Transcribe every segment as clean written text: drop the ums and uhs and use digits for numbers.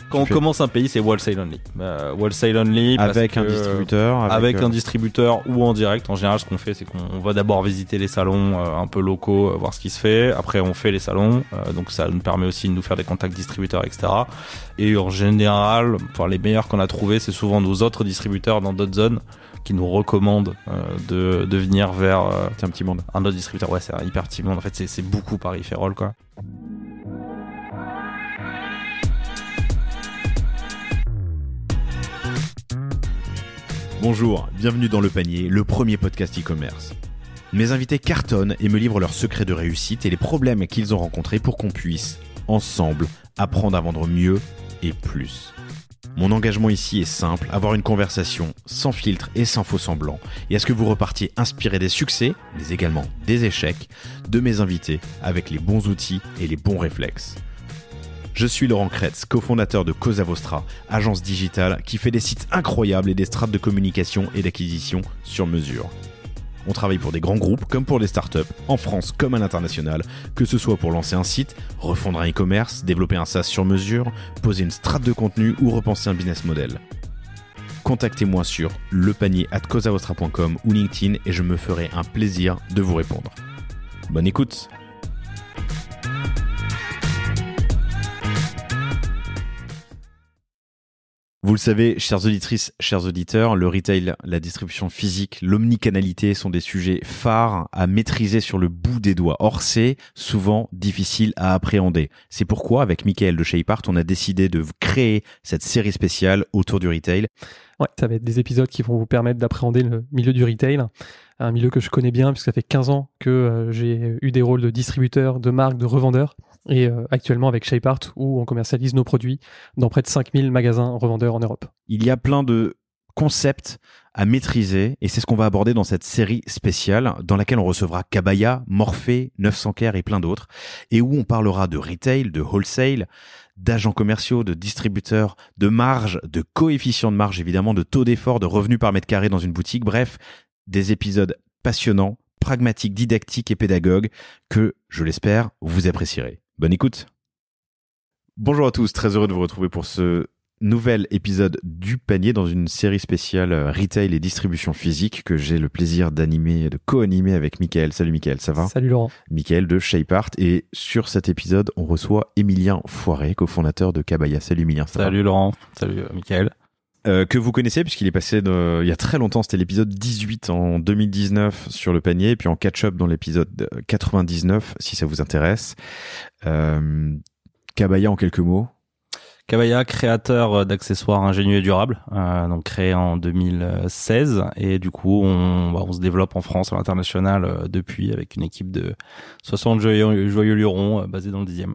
Quand on commence un pays, c'est wholesale only. Wholesale only avec un distributeur, avec un distributeur ou en direct. En général, ce qu'on fait, c'est qu'on va d'abord visiter les salons un peu locaux, voir ce qui se fait. Après, on fait les salons, donc ça nous permet aussi de nous faire des contacts distributeurs, etc. Et en général, les meilleurs qu'on a trouvés, c'est souvent nos autres distributeurs dans d'autres zones qui nous recommandent de venir vers c'est un petit monde. Un autre distributeur. Ouais, c'est un hyper petit monde. En fait, c'est beaucoup Paris-Ferrol, quoi. Bonjour, bienvenue dans Le Panier, le premier podcast e-commerce. Mes invités cartonnent et me livrent leurs secrets de réussite et les problèmes qu'ils ont rencontrés pour qu'on puisse, ensemble, apprendre à vendre mieux et plus. Mon engagement ici est simple, avoir une conversation sans filtre et sans faux semblants, et à ce que vous repartiez inspiré des succès, mais également des échecs, de mes invités avec les bons outils et les bons réflexes. Je suis Laurent Kretz, cofondateur de Cosa Vostra, agence digitale qui fait des sites incroyables et des strates de communication et d'acquisition sur mesure. On travaille pour des grands groupes comme pour des startups, en France comme à l'international, que ce soit pour lancer un site, refondre un e-commerce, développer un SaaS sur mesure, poser une strate de contenu ou repenser un business model. Contactez-moi sur lepanier@cosavostra.com ou LinkedIn et je me ferai un plaisir de vous répondre. Bonne écoute! Vous le savez, chères auditrices, chers auditeurs, le retail, la distribution physique, l'omnicanalité sont des sujets phares à maîtriser sur le bout des doigts. Or, c'est souvent difficile à appréhender. C'est pourquoi, avec Mickaël de Shapeart, on a décidé de créer cette série spéciale autour du retail. Ouais, ça va être des épisodes qui vont vous permettre d'appréhender le milieu du retail, un milieu que je connais bien puisque ça fait 15 ans que j'ai eu des rôles de distributeur, de marque, de revendeur. Et actuellement avec Shapeart où on commercialise nos produits dans près de 5000 magasins revendeurs en Europe. Il y a plein de concepts à maîtriser et c'est ce qu'on va aborder dans cette série spéciale dans laquelle on recevra Kabaya, Morphée, 900 Care et plein d'autres et où on parlera de retail, de wholesale, d'agents commerciaux, de distributeurs, de marge, de coefficient de marge évidemment, de taux d'effort, de revenus par mètre carré dans une boutique. Bref, des épisodes passionnants, pragmatiques, didactiques et pédagogues que, je l'espère, vous apprécierez. Bonne écoute. Bonjour à tous, très heureux de vous retrouver pour ce nouvel épisode du Panier dans une série spéciale retail et distribution physique que j'ai le plaisir d'animer, de co-animer avec Mickaël. Salut Mickaël, ça va ? Salut Laurent. Mickaël de Shapeart et sur cet épisode, on reçoit Emilien Foiret, cofondateur de Kabaya. Salut Emilien, ça va ? Salut Laurent, salut Mickaël. Que vous connaissez puisqu'il est passé il y a très longtemps, c'était l'épisode 18 en 2019 sur le panier et puis en catch-up dans l'épisode 99 si ça vous intéresse. Kabaya en quelques mots. Kabaya, créateur d'accessoires ingénieux et durables, donc créé en 2016 et du coup on se développe en France, à l'international depuis avec une équipe de 60 joyeux lurons basés dans le 10e.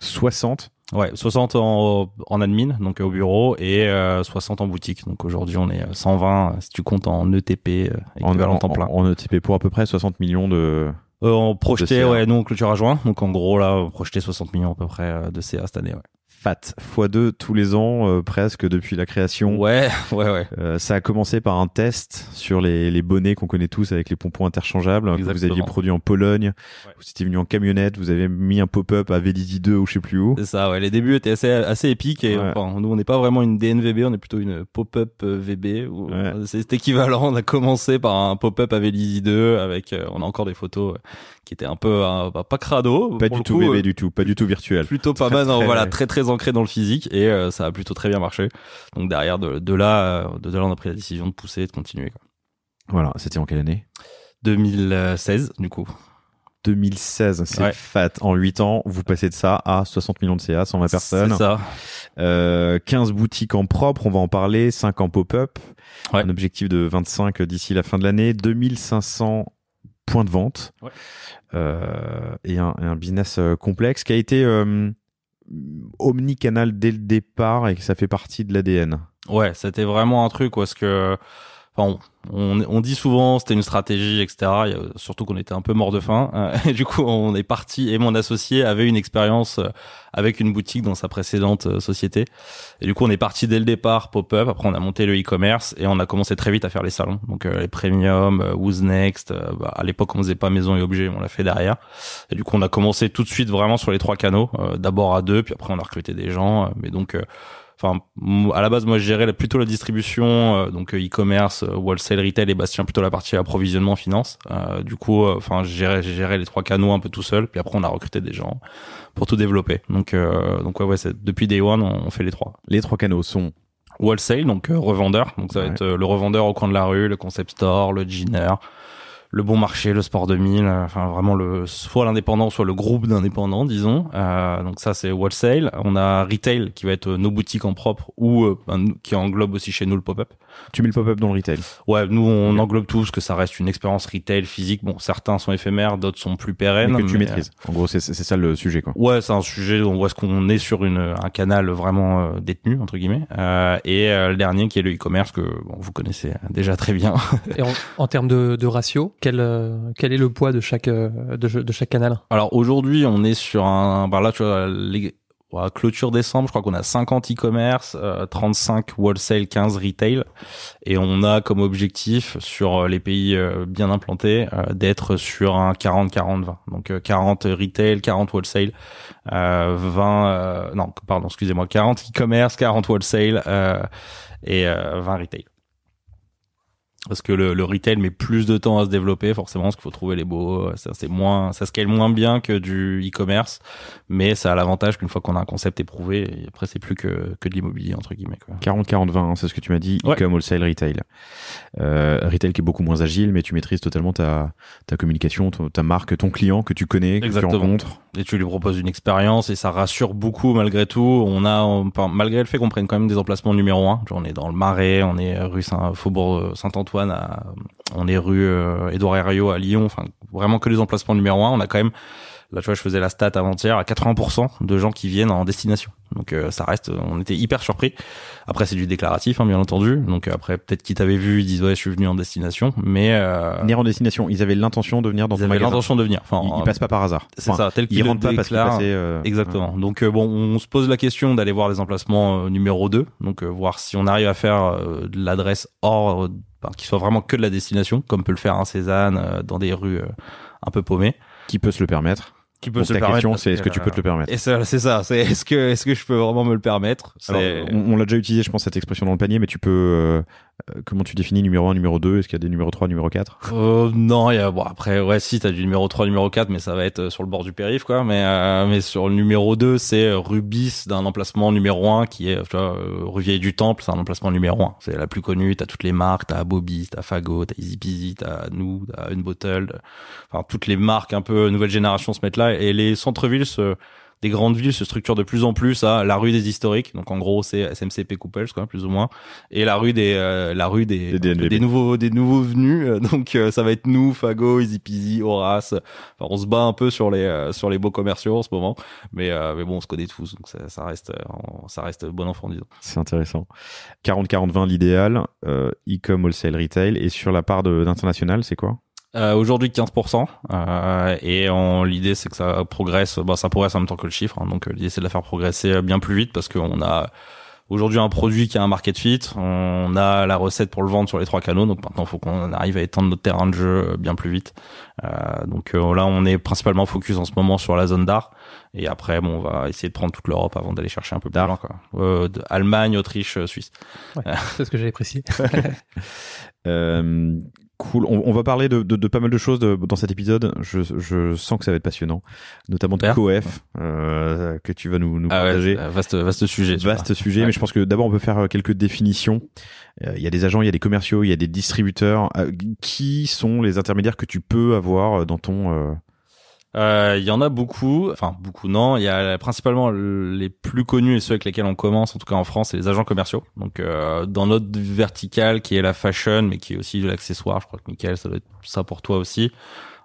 60 ? Ouais, 60 en admin, donc au bureau, et 60 en boutique. Donc aujourd'hui, on est 120 si tu comptes en ETP, équivalent temps plein. En ETP pour à peu près 60 millions de... En projeté, ouais, nous on clôture à juin. Donc en gros, là, on projeté 60 millions à peu près de CA cette année, ouais. Fat, x2 tous les ans, presque depuis la création. Ouais. Ça a commencé par un test sur les bonnets qu'on connaît tous avec les pompons interchangeables. Exactement. Que vous aviez produit en Pologne. Ouais. Vous étiez venu en camionnette, vous avez mis un pop-up à Vélizy 2 ou je sais plus où. C'est ça, ouais. Les débuts étaient assez épiques et ouais. Enfin, nous on n'est pas vraiment une DNVB, on est plutôt une pop-up VB. Où ouais. C'est équivalent. On a commencé par un pop-up à Vélizy 2 avec, on a encore des photos qui étaient un peu pas crado. Pas du tout VB du tout, pas du tout virtuel. Plutôt pas mal, non, voilà, très ancré dans le physique et ça a plutôt très bien marché. Donc derrière de là on a pris la décision de pousser et de continuer, quoi. Voilà, c'était en quelle année ? 2016 du coup. 2016, c'est ouais. Fat. En 8 ans, vous passez de ça à 60 millions de CA, 120 personnes. C'est ça. 15 boutiques en propre, on va en parler, 5 en pop-up. Ouais. Un objectif de 25 d'ici la fin de l'année, 2500 points de vente. Ouais. Et un business complexe qui a été omnicanal dès le départ et que ça fait partie de l'ADN. Ouais, c'était vraiment un truc parce que enfin, on dit souvent c'était une stratégie, etc. Surtout qu'on était un peu mort de faim. Et du coup, on est parti et mon associé avait une expérience avec une boutique dans sa précédente société. Et du coup, on est parti dès le départ pop-up. Après, on a monté le e-commerce et on a commencé très vite à faire les salons. Donc les premium, Who's Next. À l'époque, on faisait pas maison et objet, on l'a fait derrière. Et du coup, on a commencé tout de suite vraiment sur les 3 canaux. D'abord à 2, puis après on a recruté des gens. Mais donc à la base, moi, je gérais plutôt la distribution, donc e-commerce, wholesale, retail, et Bastien plutôt la partie approvisionnement, finance. Du coup, j'ai géré les 3 canaux un peu tout seul. Puis après, on a recruté des gens pour tout développer. Donc ouais, depuis Day One, on fait les 3. Les 3 canaux sont Wholesale, donc revendeur. Donc ça va être le revendeur au coin de la rue, le concept store, le jeaner, le bon marché, le sport 2000, vraiment soit l'indépendant, soit le groupe d'indépendants, disons. Donc ça, c'est wholesale. On a retail qui va être nos boutiques en propre ou qui englobe aussi chez nous le pop-up. Tu mets le pop-up dans le retail? Ouais, nous on englobe tout parce que ça reste une expérience retail physique. Bon, certains sont éphémères, d'autres sont plus pérennes. Mais que tu maîtrises. En gros, c'est ça le sujet, quoi. Ouais, c'est un sujet où est-ce qu'on est sur un canal vraiment détenu entre guillemets. Et le dernier qui est le e-commerce que vous connaissez déjà très bien. Et en termes de ratio, quel est le poids de chaque canal? Alors aujourd'hui, on est sur là tu vois clôture décembre, je crois qu'on a 50 e-commerce, 35 wholesale, 15 retail, et on a comme objectif sur les pays bien implantés d'être sur un 40-40-20. Donc 40 retail, 40 wholesale, 40 e-commerce, 40 wholesale et 20 retail. Parce que le retail met plus de temps à se développer, forcément, parce qu'il faut trouver les beaux, ça scale moins bien que du e-commerce, mais ça a l'avantage qu'une fois qu'on a un concept éprouvé, après c'est plus que de l'immobilier, entre guillemets, quoi. 40-40-20, c'est ce que tu m'as dit, ouais. E-com, wholesale, retail. Retail qui est beaucoup moins agile, mais tu maîtrises totalement ta communication, ta marque, ton client que tu connais, que tu rencontres. Et tu lui proposes une expérience et ça rassure beaucoup malgré tout. Malgré le fait qu'on prenne quand même des emplacements numéro 1, genre on est dans le Marais, on est rue Faubourg Saint-Antoine, on est rue Édouard Herriot à Lyon, vraiment que les emplacements numéro 1. On a quand même, là tu vois, je faisais la stat avant-hier, à 80% de gens qui viennent en destination. Donc ça reste, on était hyper surpris. Après c'est du déclaratif, bien entendu. Donc après peut-être qu'ils t'avaient vu, ils disent ouais je suis venu en destination, mais venir en destination, ils avaient l'intention de venir dans ton magasin. Ils avaient l'intention de venir. Ils passent pas par hasard. C'est ça, tel qu'ils ils rentrent pas parce qu'ils passaient. Exactement. Donc on se pose la question d'aller voir les emplacements numéro 2, donc voir si on arrive à faire de l'adresse hors, qui soit vraiment que de la destination, comme peut le faire un Cézanne dans des rues un peu paumées. Qui peut se le permettre? Qui peut donc se ta permettre, question, c'est est-ce que tu peux te le permettre? Et c'est ça, c'est est-ce que je peux vraiment me le permettre? Alors, on l'a déjà utilisé, je pense, cette expression dans le panier, mais tu peux comment tu définis numéro 1, numéro 2? Est-ce qu'il y a des numéro 3, numéro 4? Non, après ouais, si t'as du numéro 3, numéro 4, mais ça va être sur le bord du périph', quoi. Mais sur le numéro 2, c'est rue Bis d'un emplacement numéro 1 qui est, tu vois, rue Vieille du Temple, c'est un emplacement numéro 1. C'est la plus connue, t'as toutes les marques, t'as Bobby's, t'as Fago, t'as Easy Peasy, t'as nous, t'as Une Bottle, toutes les marques un peu nouvelle génération se mettent là, et les centres-villes des grandes villes se structurent de plus en plus à la rue des historiques. Donc en gros c'est SMCP Couples, quoi, plus ou moins, et la rue des nouveaux venus. Donc ça va être nous, Fago, Easy Peasy, Horace. On se bat un peu sur les beaux commerciaux en ce moment, mais bon, on se connaît tous, donc ça reste bon enfant, disons. C'est intéressant. 40-40-20 l'idéal, e-com, wholesale, retail, et sur la part d'international, c'est quoi? Aujourd'hui 15%, et l'idée c'est que ça progresse, ça progresse en même temps que le chiffre, hein, donc l'idée c'est de la faire progresser bien plus vite, parce qu'on a aujourd'hui un produit qui a un market fit, on a la recette pour le vendre sur les 3 canaux, donc maintenant il faut qu'on arrive à étendre notre terrain de jeu bien plus vite. Donc là on est principalement focus en ce moment sur la zone d'art, et après on va essayer de prendre toute l'Europe avant d'aller chercher un peu plus loin, quoi. Allemagne, Autriche, Suisse. Ouais, c'est ce que j'avais précisé. Cool. On va parler de pas mal de choses dans cet épisode. Je sens que ça va être passionnant, notamment de Coef, que tu vas nous partager. Ouais, vaste sujet. Vaste sujet, ouais. Mais je pense que d'abord on peut faire quelques définitions. Il y a des agents, il y a des commerciaux, il y a des distributeurs. Qui sont les intermédiaires que tu peux avoir dans ton il y en a beaucoup, non, il y a principalement les plus connus et ceux avec lesquels on commence, en tout cas en France, c'est les agents commerciaux. Donc dans notre verticale qui est la fashion, mais qui est aussi de l'accessoire, je crois que Mickaël, ça doit être ça pour toi aussi.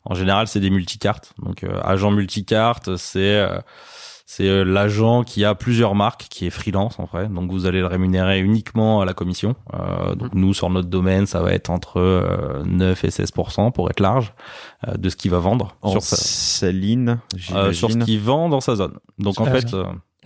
En général, c'est des multicartes. Donc agent multicarte, c'est l'agent qui a plusieurs marques, qui est freelance en vrai. Donc vous allez le rémunérer uniquement à la commission. Donc nous, sur notre domaine, ça va être entre 9 et 16% pour être large de ce qu'il va vendre. Sur sa ligne, sur ce qu'il vend dans sa zone. Donc en fait...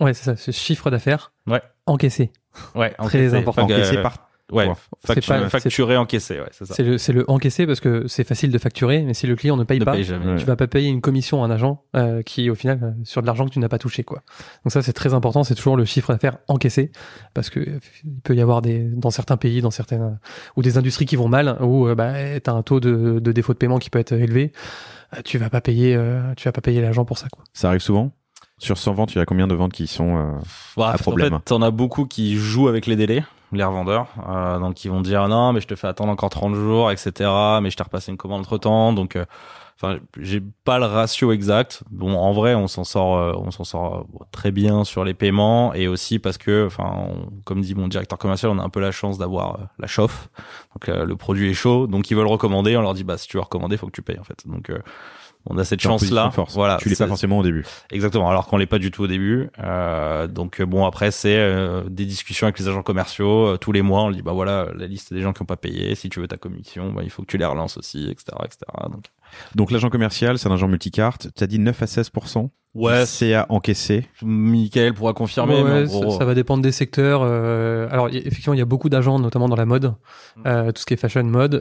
ouais, c'est ça, ce chiffre d'affaires ouais. encaissé. Ouais, très important. Encaissé par Ouais, pas- facturer, encaisser, ouais, c'est ça. C'est le encaisser parce que c'est facile de facturer, mais si le client ne paye pas, jamais. tu vas pas payer une commission à un agent qui, au final, sur de l'argent que tu n'as pas touché, quoi. Donc ça, c'est très important. C'est toujours le chiffre d'affaires encaissé parce que il peut y avoir dans certains pays, dans certaines ou des industries qui vont mal, où t'as un taux de défaut de paiement qui peut être élevé. Tu vas pas payer l'agent pour ça, quoi. Ça arrive souvent. Sur 100 ventes, il y a combien de ventes qui sont à problème? En fait, t'en as beaucoup qui jouent avec les délais, les revendeurs. Donc, ils vont dire non, mais je te fais attendre encore 30 jours, etc. Mais je t'ai repassé une commande entre temps. Donc, j'ai pas le ratio exact. Bon, en vrai, on s'en sort très bien sur les paiements et aussi parce que, comme dit mon directeur commercial, on a un peu la chance d'avoir la chauffe. Donc, le produit est chaud. Donc, ils veulent recommander. On leur dit, si tu veux recommander, faut que tu payes, en fait. Donc, on a cette chance-là. Voilà. Tu l'es pas forcément au début. Exactement. Alors qu'on l'est pas du tout au début. Donc bon, après c'est des discussions avec les agents commerciaux tous les mois. On dit voilà, la liste des gens qui ont pas payé. Si tu veux ta commission, il faut que tu les relances aussi, etc., etc. Donc l'agent commercial, c'est un agent multicarte. Tu as dit 9 à 16%. Ouais. C'est à encaisser. Michael pourra confirmer. Ouais, mais en gros, ça va dépendre des secteurs. Alors effectivement, il y a beaucoup d'agents, notamment dans la mode, tout ce qui est fashion mode.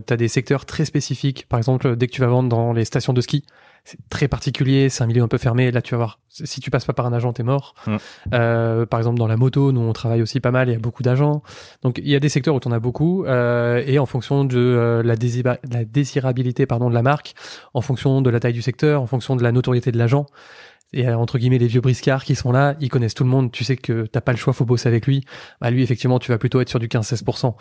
T'as des secteurs très spécifiques. Par exemple, dès que tu vas vendre dans les stations de ski, c'est très particulier. C'est un milieu un peu fermé. Là, tu vas voir. Si tu passes pas par un agent, t'es mort. Par exemple, dans la moto, nous on travaille aussi pas mal. Il y a beaucoup d'agents. Donc il y a des secteurs où t'en as beaucoup. Et en fonction de la désirabilité, de la marque, en fonction de la taille du secteur, en fonction de la notoriété de l'agent. Et entre guillemets, les vieux briscards qui sont là, ils connaissent tout le monde. Tu sais que t'as pas le choix, faut bosser avec lui. Lui, effectivement, tu vas plutôt être sur du 15-16%.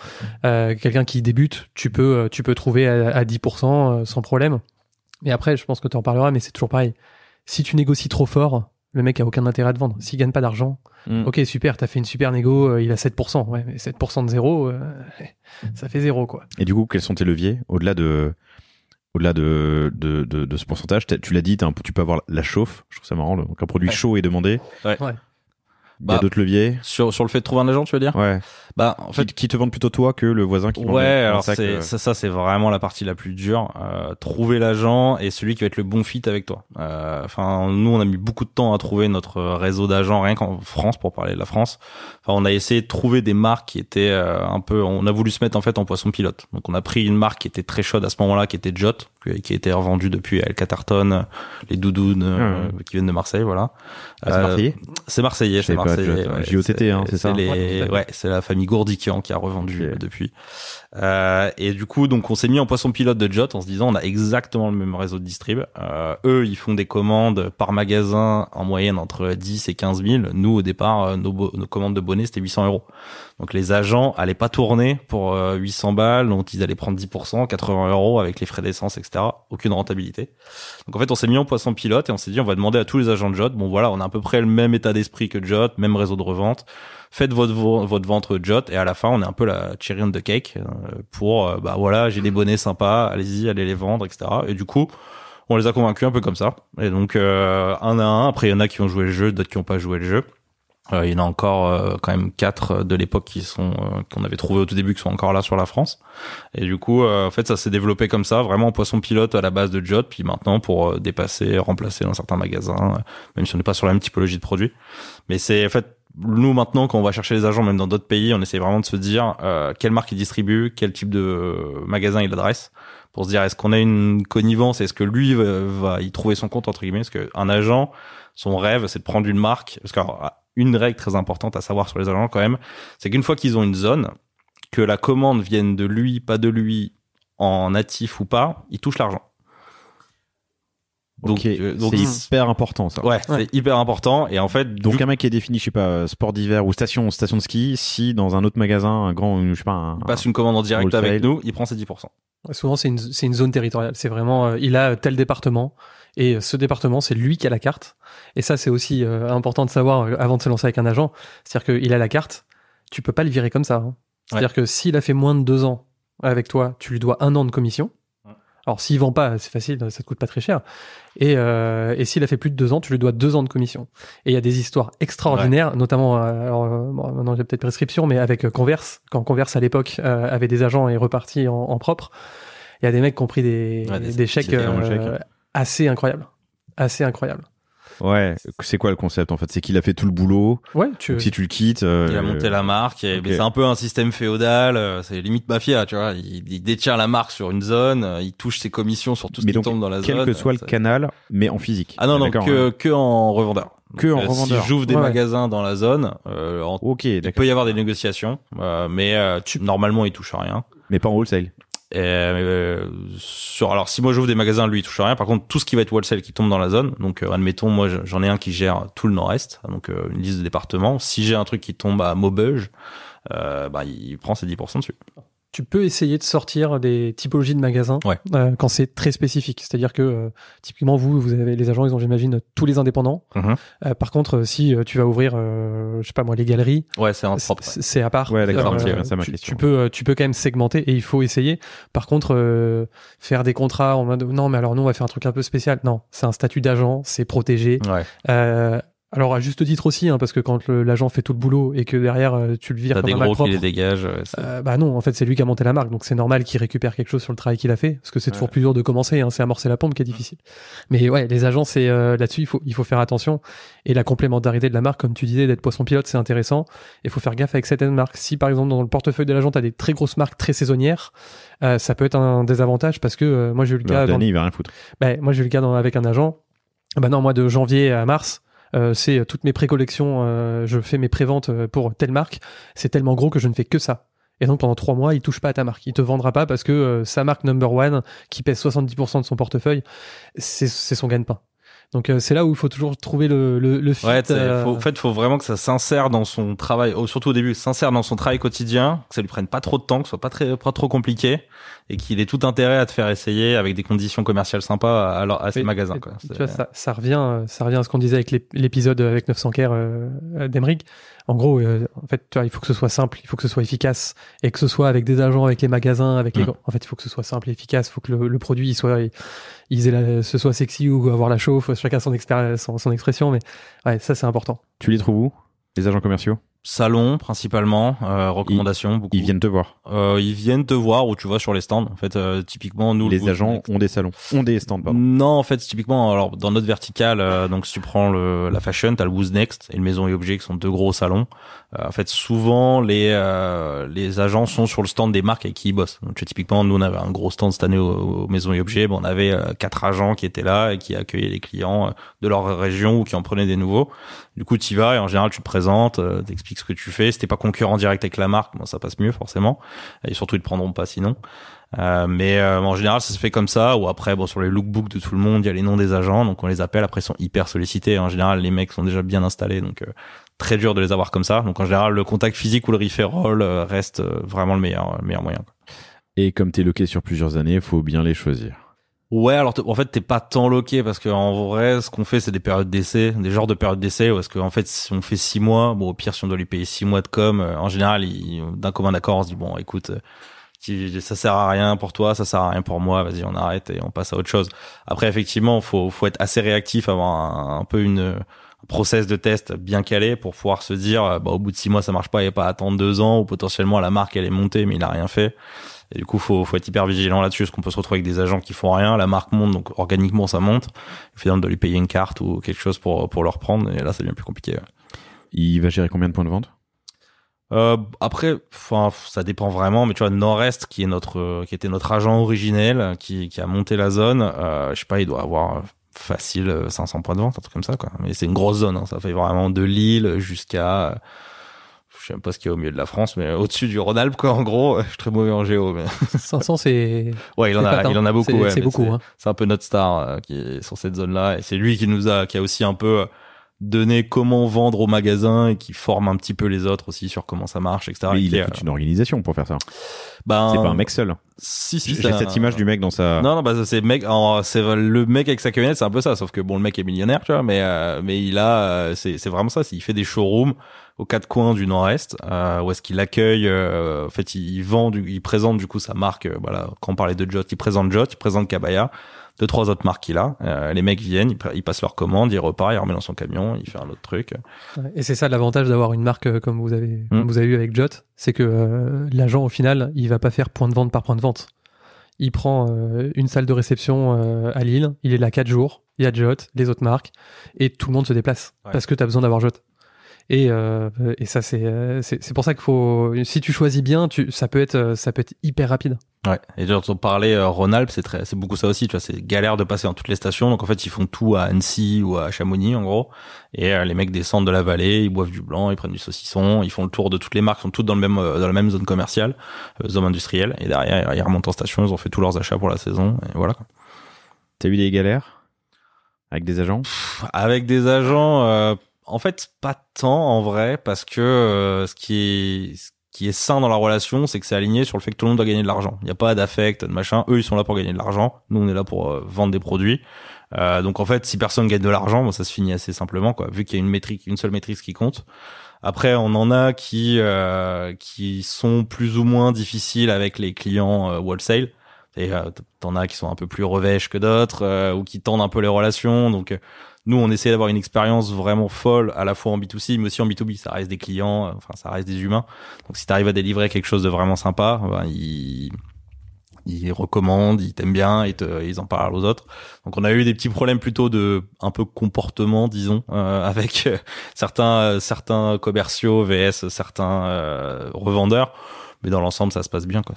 Quelqu'un qui débute, tu peux trouver à 10% sans problème. Mais après, je pense que tu en parleras, mais c'est toujours pareil. Si tu négocies trop fort, le mec a aucun intérêt à te vendre. S'il gagne pas d'argent, ok, super, t'as fait une super négo, il a 7%. Ouais, mais 7% de zéro, ça fait zéro, quoi. Et du coup, quels sont tes leviers au-delà de ce pourcentage? Tu l'as dit, tu peux avoir la chauffe. Je trouve ça marrant. Donc un produit chaud est demandé. Ouais. Il y a d'autres leviers. Sur le fait de trouver un agent, tu veux dire? Ouais. En fait, qui te vendent plutôt toi que le voisin qui vend. Ouais, alors ça c'est vraiment la partie la plus dure. Trouver l'agent et celui qui va être le bon fit avec toi. Nous on a mis beaucoup de temps à trouver notre réseau d'agents, rien qu'en France, pour parler de la France. On a essayé de trouver des marques qui étaient on a voulu se mettre en fait en poisson pilote. Donc on a pris une marque qui était très chaude à ce moment-là, qui était Jot, qui a été revendue depuis à El Caterton, les doudounes qui viennent de Marseille, voilà. C'est marseillais. C'est marseillais, c'est marseillais. JOTT, c'est ça. C'est la famille Gourdikian qui a revendu depuis. Et du coup, donc on s'est mis en poisson pilote de Jot en se disant on a exactement le même réseau de distrib. Eux, ils font des commandes par magasin en moyenne entre 10 et 15 000. Nous, au départ, nos commandes de bonnets, c'était 800 €. Donc les agents allaient pas tourner pour 800 balles, donc ils allaient prendre 10%, 80 € avec les frais d'essence, etc. Aucune rentabilité. Donc en fait, on s'est mis en poisson pilote et on s'est dit on va demander à tous les agents de Jot, bon voilà, on a à peu près le même état d'esprit que Jot, même réseau de revente. Faites votre vente Jot et à la fin on est un peu la cherry on the cake pour voilà, j'ai des bonnets sympas, allez-y, allez les vendre, etc. Et du coup on les a convaincus un peu comme ça. Et donc un à un, après il y en a qui ont joué le jeu, d'autres qui n'ont pas joué le jeu. Il y en a encore quand même 4 de l'époque qu'on avait trouvé au tout début qui sont encore là sur la France. Et du coup en fait ça s'est développé comme ça, vraiment poisson pilote à la base de Jot, puis maintenant pour remplacer dans certains magasins, même si on n'est pas sur la même typologie de produits. Mais c'est en fait nous maintenant quand on va chercher les agents même dans d'autres pays, on essaie vraiment de se dire quelle marque il distribue, quel type de magasin il adresse, pour se dire est-ce qu'on a une connivence, est-ce que lui va y trouver son compte entre guillemets, parce qu'un agent, son rêve c'est de prendre une marque, parce qu'une règle très importante à savoir sur les agents quand même, c'est qu'une fois qu'ils ont une zone, que la commande vienne de lui, pas de lui, en natif ou pas, ils touchent l'argent. Donc c'est hyper important ça. Ouais, c'est hyper important et en fait donc un mec qui est défini, je sais pas, sport d'hiver ou station de ski, si dans un autre magasin, un grand, je sais pas, il passe une commande en direct avec nous, il prend ses 10%. Souvent c'est une zone territoriale, c'est vraiment il a tel département et ce département c'est lui qui a la carte, et ça c'est aussi important de savoir avant de se lancer avec un agent, c'est-à-dire qu'il a la carte, tu peux pas le virer comme ça, hein. C'est-à-dire que s'il a fait moins de 2 ans avec toi, tu lui dois 1 an de commission. Alors s'il vend pas, c'est facile, ça te coûte pas très cher. Et s'il a fait plus de 2 ans, tu lui dois 2 ans de commission. Et il y a des histoires extraordinaires, notamment, maintenant il y a peut-être prescription, mais avec Converse, quand Converse à l'époque avait des agents et reparti en propre, il y a des mecs qui ont pris des chèques assez incroyables. Ouais, c'est quoi le concept en fait? C'est qu'il a fait tout le boulot. Ouais, Donc, si tu le quittes, Il a monté la marque, et ok. c'est un peu un système féodal, c'est limite mafia, tu vois. Il détient la marque sur une zone, il touche ses commissions sur tout ce mais qui donc, tombe dans la quel zone. que soit le c'est- canal, mais en physique. Ah non, non, D'accord, que en revendeur. Que en Si revendeur. j'ouvre des Ouais. magasins dans la zone, Ok, il d'accord. peut y avoir des négociations, mais normalement il touche à rien. Mais pas en wholesale. Alors si moi j'ouvre des magasins, lui il touche à rien. Par contre, tout ce qui va être wholesale qui tombe dans la zone, donc admettons moi j'en ai un qui gère tout le nord-est, donc une liste de départements. Si j'ai un truc qui tombe à Maubeuge, il prend ses 10% dessus. Tu peux essayer de sortir des typologies de magasins Ouais. quand c'est très spécifique. C'est-à-dire que typiquement vous avez les agents, ils ont j'imagine tous les indépendants. Mhm. Par contre, si tu vas ouvrir, je sais pas moi, les galeries, Ouais, c'est un propre. c'est à part. Ouais, d'accord, c'est ça ma question. Tu peux quand même segmenter et il faut essayer. Par contre, faire des contrats en mode non, mais alors nous on va faire un truc un peu spécial. Non, c'est un statut d'agent, c'est protégé. Ouais. Alors à juste titre aussi, parce que quand l'agent fait tout le boulot et que derrière tu le vires T'as comme des un gros qui malpropre, les dégagent. bah non, en fait c'est lui qui a monté la marque, donc c'est normal qu'il récupère quelque chose sur le travail qu'il a fait, parce que c'est toujours plus dur de commencer, c'est amorcer la pompe qui est difficile. Mais ouais, les agents, c'est là-dessus il faut faire attention, et la complémentarité de la marque, comme tu disais, d'être poisson pilote, c'est intéressant. Il faut faire gaffe avec certaines marques. Si par exemple dans le portefeuille de l'agent t'as des très grosses marques très saisonnières, ça peut être un désavantage, parce que moi j'ai eu le cas. Danny, il va rien foutre. Moi j'ai eu le cas avec un agent. Bah non, moi de janvier à mars. C'est toutes mes précollections, je fais mes préventes pour telle marque, c'est tellement gros que je ne fais que ça. Et donc pendant 3 mois, il touche pas à ta marque, il te vendra pas parce que sa marque number one, qui pèse 70% de son portefeuille, c'est son gagne-pain. Donc c'est là où il faut toujours trouver le fit. Ouais, faut vraiment que ça s'insère dans son travail, surtout au début, s'insère dans son travail quotidien, que ça lui prenne pas trop de temps, que ce soit pas trop compliqué, et qu'il ait tout intérêt à te faire essayer avec des conditions commerciales sympas à ses magasins, quoi. Tu vois, ça revient à ce qu'on disait avec l'épisode avec 900 Care d'Emeric. En gros, en fait, tu vois, il faut que ce soit simple, il faut que ce soit efficace, et que ce soit avec des agents, avec les magasins, avec les. En fait, il faut que ce soit simple et efficace. Il faut que le produit ce soit sexy ou avoir la chauffe. Chacun son expression, mais ouais, ça c'est important. Tu les trouves où, les agents commerciaux? Salon principalement, recommandations beaucoup. Ils viennent te voir. Ils viennent te voir ou tu vois sur les stands. En fait, typiquement nous les agents ont des salons, ont des stands, pardon. Non, en fait, typiquement, alors dans notre verticale, donc si tu prends la fashion, t'as le Who's Next et le Maison et Objets qui sont 2 gros salons. En fait, souvent les agents sont sur le stand des marques avec qui ils bossent. Donc typiquement, nous on avait un gros stand cette année au Maison et Objets. On avait 4 agents qui étaient là et qui accueillaient les clients de leur région ou qui en prenaient des nouveaux. Du coup, tu y vas et en général, tu te présentes, t'expliques ce que tu fais. Si t'es pas concurrent direct avec la marque, bon, ça passe mieux forcément. Et surtout, ils te prendront pas sinon. Mais en général, ça se fait comme ça. Ou après, bon, sur les lookbooks de tout le monde, il y a les noms des agents, donc on les appelle. Après, ils sont hyper sollicités. En général, les mecs sont déjà bien installés, donc très dur de les avoir comme ça. Donc en général, le contact physique ou le referral reste vraiment le meilleur moyen, quoi. Et comme t'es loqué sur plusieurs années, faut bien les choisir. Ouais, alors en fait t'es pas tant loqué parce que en vrai ce qu'on fait c'est des périodes d'essai, des genres de périodes d'essai parce que en fait si on fait 6 mois, bon au pire si on doit lui payer 6 mois de com, en général d'un commun accord on se dit bon écoute ça sert à rien pour toi, ça sert à rien pour moi, vas-y on arrête et on passe à autre chose. Après effectivement faut être assez réactif, avoir un peu un process de test bien calé pour pouvoir se dire au bout de 6 mois ça marche pas et pas attendre 2 ans ou potentiellement la marque elle est montée mais il a rien fait. Et du coup, faut être hyper vigilant là-dessus, parce qu'on peut se retrouver avec des agents qui font rien, la marque monte, donc organiquement ça monte. Finalement, de lui payer une carte ou quelque chose pour le reprendre, et là, ça devient plus compliqué. Ouais. Il va gérer combien de points de vente? Après, ça dépend vraiment, mais tu vois, Nord-Est, qui était notre agent originel, qui a monté la zone, je sais pas, il doit avoir facile 500 points de vente, un truc comme ça, quoi. Mais c'est une grosse zone, hein, ça fait vraiment de Lille jusqu'à je sais même pas ce qu'il y a au milieu de la France, mais au-dessus du Rhône-Alpes, quoi, en gros. Je suis très mauvais en géo, mais. 500, c'est. Ouais, il en a beaucoup, ouais. C'est beaucoup, hein. C'est un peu notre star, qui est sur cette zone-là. Et c'est lui qui a aussi un peu donné comment vendre au magasin et qui forme un petit peu les autres aussi sur comment ça marche, etc. Mais il a toute une organisation pour faire ça. C'est pas un mec seul. Si, j'ai cette image du mec dans sa. Non, c'est le mec avec sa camionnette, c'est un peu ça. Sauf que bon, le mec est millionnaire, tu vois, mais il a, c'est vraiment ça. Il fait des showrooms aux 4 coins du Nord-Est, où est-ce qu'il accueille, en fait, il présente du coup sa marque, voilà, quand on parlait de Jot, il présente Kabaya, 2-3 autres marques qu'il a, les mecs viennent, ils passent leur commande, il repart, il remet dans son camion, il fait un autre truc. Et c'est ça l'avantage d'avoir une marque comme vous avez eu avec Jot, c'est que l'agent au final, il va pas faire point de vente par point de vente. il prend une salle de réception à Lille, il est là 4 jours, il y a Jot, les autres marques, et tout le monde se déplace parce que tu as besoin d'avoir Jot. Et ça, c'est pour ça qu'il faut, si tu choisis bien, ça peut être hyper rapide. Ouais. Et quand on parlait Rhône-Alpes, c'est beaucoup ça aussi, tu vois, c'est galère de passer dans toutes les stations. Donc en fait, ils font tout à Annecy ou à Chamonix en gros. Et les mecs descendent de la vallée, ils boivent du blanc, ils prennent du saucisson, ils font le tour de toutes les marques, sont toutes dans la même zone commerciale, zone industrielle. Et derrière, ils remontent en station, ils ont fait tous leurs achats pour la saison. Et voilà, quoi. T'as eu des galères avec des agents? Avec des agents, en fait, pas tant en vrai, parce que ce qui est sain dans la relation, c'est que c'est aligné sur le fait que tout le monde doit gagner de l'argent. Il n'y a pas d'affect, de machin. Eux, ils sont là pour gagner de l'argent. Nous, on est là pour vendre des produits. Donc en fait, si personne gagne de l'argent, bon, ça se finit assez simplement, quoi. Vu qu'il y a une seule métrique qui compte. Après, on en a qui sont plus ou moins difficiles avec les clients wholesale. Et t'en as qui sont un peu plus revêches que d'autres, ou qui tendent un peu les relations. Donc nous, on essaie d'avoir une expérience vraiment folle, à la fois en B2C, mais aussi en B2B. Ça reste des clients, enfin, ça reste des humains. Donc, si t'arrives à délivrer quelque chose de vraiment sympa, ben, ils recommandent, ils t'aiment bien, ils en parlent aux autres. Donc, on a eu des petits problèmes plutôt de un peu comportement, disons, avec certains commerciaux vs certains revendeurs. Mais dans l'ensemble, ça se passe bien, quoi.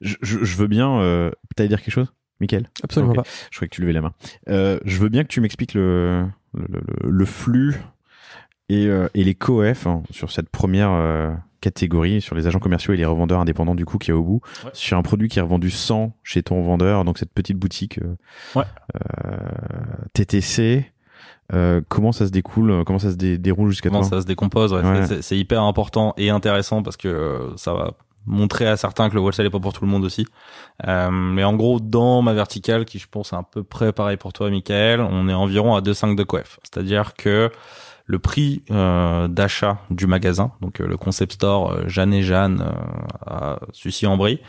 Je veux bien. T'allais dire quelque chose, Mickaël? Absolument okay. pas. Je croyais que tu levais la main. Je veux bien que tu m'expliques le flux et les coef sur cette première catégorie, sur les agents commerciaux et les revendeurs indépendants du coup qu'il y a au bout, sur un produit qui est revendu 100 chez ton vendeur, donc cette petite boutique TTC. Comment ça se découle, comment ça se déroule jusqu'à toi? Comment ça se décompose, ouais. C'est hyper important et intéressant parce que ça va montrer à certains que le wholesale est pas pour tout le monde aussi. Mais en gros, dans ma verticale, qui je pense est à peu près pareil pour toi, Mickaël, on est environ à 2,5 de coef. C'est-à-dire que le prix d'achat du magasin, donc le concept store Jeanne et Jeanne à Sucy-en-Brie,